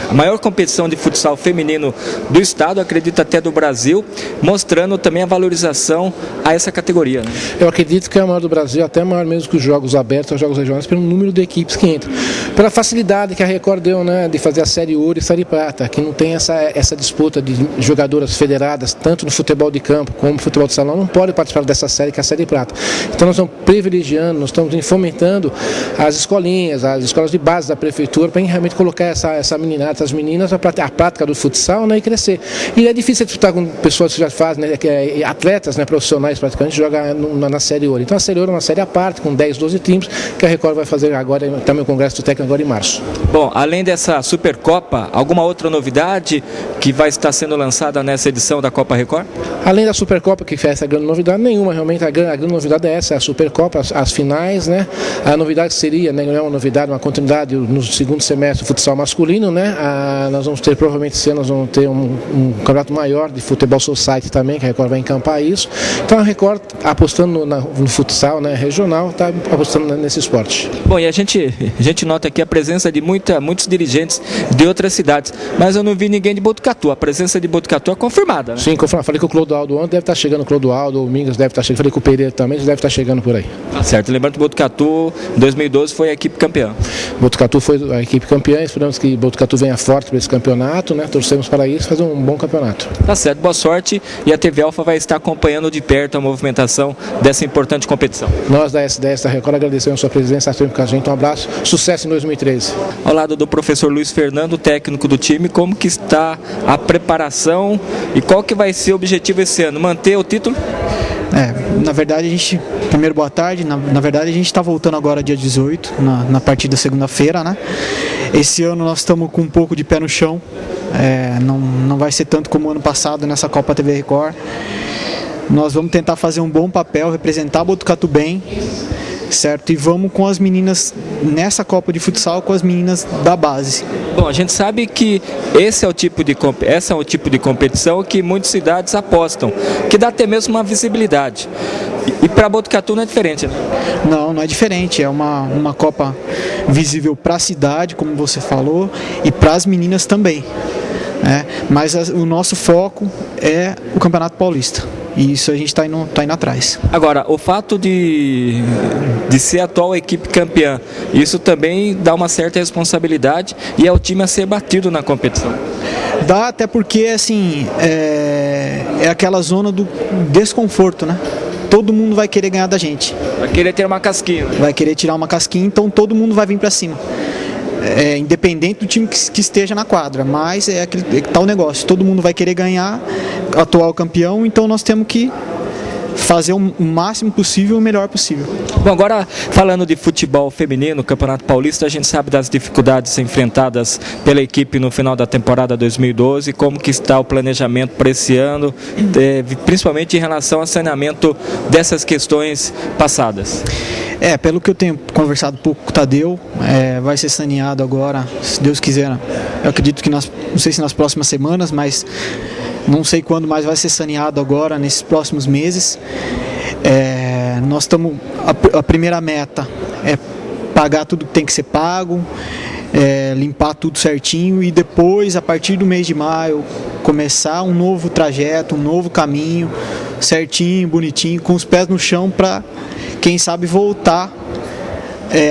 a maior competição de futsal feminino do estado, acredito até do Brasil, mostrando também a valorização a essa categoria, né? Eu acredito que é a maior do Brasil, até maior mesmo que os jogos abertos, os jogos regionais, pelo número de equipes que entram. Pela facilidade que a Record deu, né, de fazer a Série Ouro e Série Prata, que não tem essa disputa de jogadoras federadas, tanto no futebol de campo como no futebol de salão, não pode participar dessa série que é a Série Prata. Então nós estamos privilegiando, nós estamos fomentando as escolinhas, as escolas de base da prefeitura, para realmente colocar essa meninada, essas meninas, a prática do futsal, né, e crescer. E é difícil disputar com pessoas que já fazem, né, atletas, né, profissionais praticamente, jogar na Série Ouro. Então a Série Ouro é uma série à parte, com 10, 12 times, que a Record vai fazer agora, também o Congresso Técnico agora em março. Bom, além dessa Supercopa, alguma outra novidade que vai estar sendo lançada nessa edição da Copa Record? Além da Supercopa, que foi essa grande novidade, nenhuma realmente. a grande novidade é essa, a Supercopa, as finais, né? A novidade seria, né, não é uma novidade, uma continuidade no segundo semestre do futsal masculino, né? Nós vamos ter, provavelmente esse ano, nós vamos ter um campeonato maior de futebol society também, que a Record vai encampar isso. Então a Record, apostando no futsal, né, regional, está apostando nesse esporte. Bom, e a gente nota aqui a presença de muitos dirigentes de outras cidades, mas eu não vi ninguém de Botucatu. A presença de Botucatu é confirmada, né? Sim, confirmado. Falei que o Clodoaldo ontem deve estar chegando, o Clodoaldo, o Mingas deve estar chegando, falei que o Pereira também deve estar chegando por aí. Tá certo, lembrando que Botucatu, em 2012, foi a equipe campeã. Botucatu foi a equipe campeã, esperamos que Botucatu venha forte para esse campeonato, né? Torcemos para isso, fazer um bom campeonato. Tá certo, boa sorte, e a TV Alfa vai estar acompanhando de perto a movimentação dessa importante competição. Nós da SDS da Record agradecemos a sua presença, sempre com a gente, um abraço, sucesso em 2013. Ao lado do professor Luiz Fernando, técnico do time, como que está a preparação e qual que vai ser o objetivo esse ano? Manter o título? Na verdade, primeiro boa tarde, na verdade a gente está voltando agora dia 18, na partida segunda-feira, né? Esse ano nós estamos com um pouco de pé no chão, não vai ser tanto como ano passado nessa Copa TV Record. Nós vamos tentar fazer um bom papel, representar Botucatu bem, certo? E vamos com as meninas nessa Copa de Futsal, com as meninas da base. Bom, a gente sabe que esse é o tipo de competição que muitas cidades apostam, que dá até mesmo uma visibilidade. E para Botucatu não é diferente, né? Não é diferente. É uma Copa visível para a cidade, como você falou, e para as meninas também. Mas o nosso foco é o Campeonato Paulista. E isso a gente está indo atrás. Agora, o fato de ser a atual equipe campeã, isso também dá uma certa responsabilidade e é o time a ser batido na competição. Dá, até porque assim, é aquela zona do desconforto, né? Todo mundo vai querer ganhar da gente. Vai querer ter uma casquinha. Vai querer tirar uma casquinha, então todo mundo vai vir para cima. Independente do time que esteja na quadra, mas é tal negócio, todo mundo vai querer ganhar, atual campeão, então nós temos que fazer o máximo possível, o melhor possível. Bom, agora falando de futebol feminino, Campeonato Paulista, a gente sabe das dificuldades enfrentadas pela equipe no final da temporada 2012, como que está o planejamento para esse ano, principalmente em relação ao saneamento dessas questões passadas. Pelo que eu tenho conversado um pouco com o Tadeu, vai ser saneado agora, se Deus quiser. Eu acredito que não sei se nas próximas semanas, mas não sei quando mais vai ser saneado agora, nesses próximos meses. Nós estamos, a primeira meta é pagar tudo que tem que ser pago, limpar tudo certinho e depois, a partir do mês de maio, começar um novo trajeto, um novo caminho, certinho, bonitinho, com os pés no chão para, quem sabe, voltar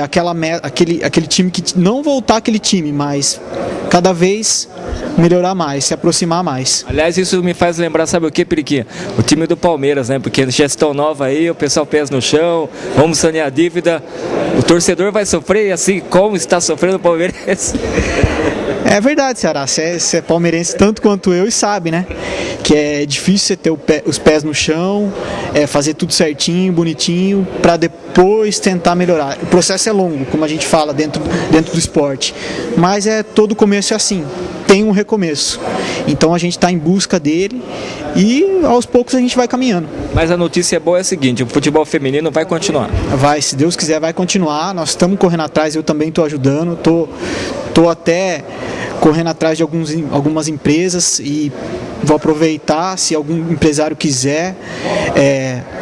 aquele time que não voltar aquele time, mas cada vez melhorar mais, se aproximar mais. Aliás, isso me faz lembrar, sabe o que, Periquinha? O time do Palmeiras, né? Porque gestão nova aí, o pessoal pés no chão, vamos sanear a dívida, o torcedor vai sofrer assim como está sofrendo o Palmeiras. É verdade, Ceará, você é palmeirense tanto quanto eu e sabe, né? Que é difícil você ter os pés no chão, fazer tudo certinho, bonitinho, para depois tentar melhorar. O processo é longo, como a gente fala dentro do esporte, mas todo começo é assim, tem um recomeço. Então a gente está em busca dele e aos poucos a gente vai caminhando. Mas a notícia boa é a seguinte, o futebol feminino vai continuar. Vai, se Deus quiser, vai continuar. Nós estamos correndo atrás, eu também estou ajudando, estou até correndo atrás de algumas empresas e vou aproveitar, se algum empresário quiser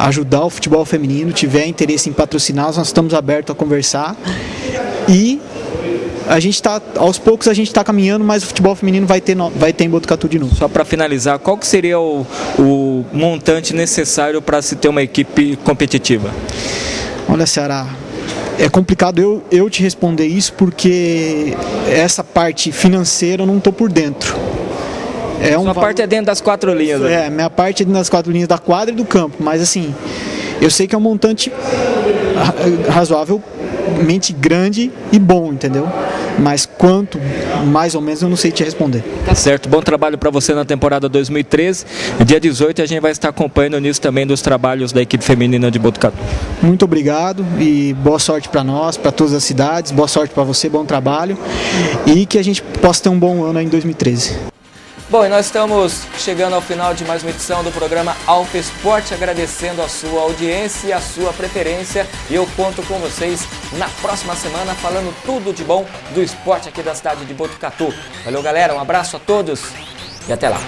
ajudar o futebol feminino, tiver interesse em patrocinar, nós estamos abertos a conversar e a gente aos poucos a gente está caminhando, mas o futebol feminino vai ter em Botucatu de novo. Só para finalizar, qual que seria o montante necessário para se ter uma equipe competitiva? Olha, Ceará, é complicado eu te responder isso porque essa parte financeira eu não estou por dentro. Sua parte é dentro das 4 linhas. Né? Minha parte é dentro das 4 linhas da quadra e do campo, mas assim, eu sei que é um montante razoavelmente grande e bom, entendeu? Mas quanto, mais ou menos, eu não sei te responder. Tá certo, bom trabalho para você na temporada 2013. Dia 18 a gente vai estar acompanhando nisso também dos trabalhos da equipe feminina de Botucatu. Muito obrigado e boa sorte para nós, para todas as cidades, boa sorte para você, bom trabalho e que a gente possa ter um bom ano aí em 2013. Bom, e nós estamos chegando ao final de mais uma edição do programa Alfa Esporte, agradecendo a sua audiência e a sua preferência. E eu conto com vocês na próxima semana falando tudo de bom do esporte aqui da cidade de Botucatu. Valeu, galera, um abraço a todos e até lá.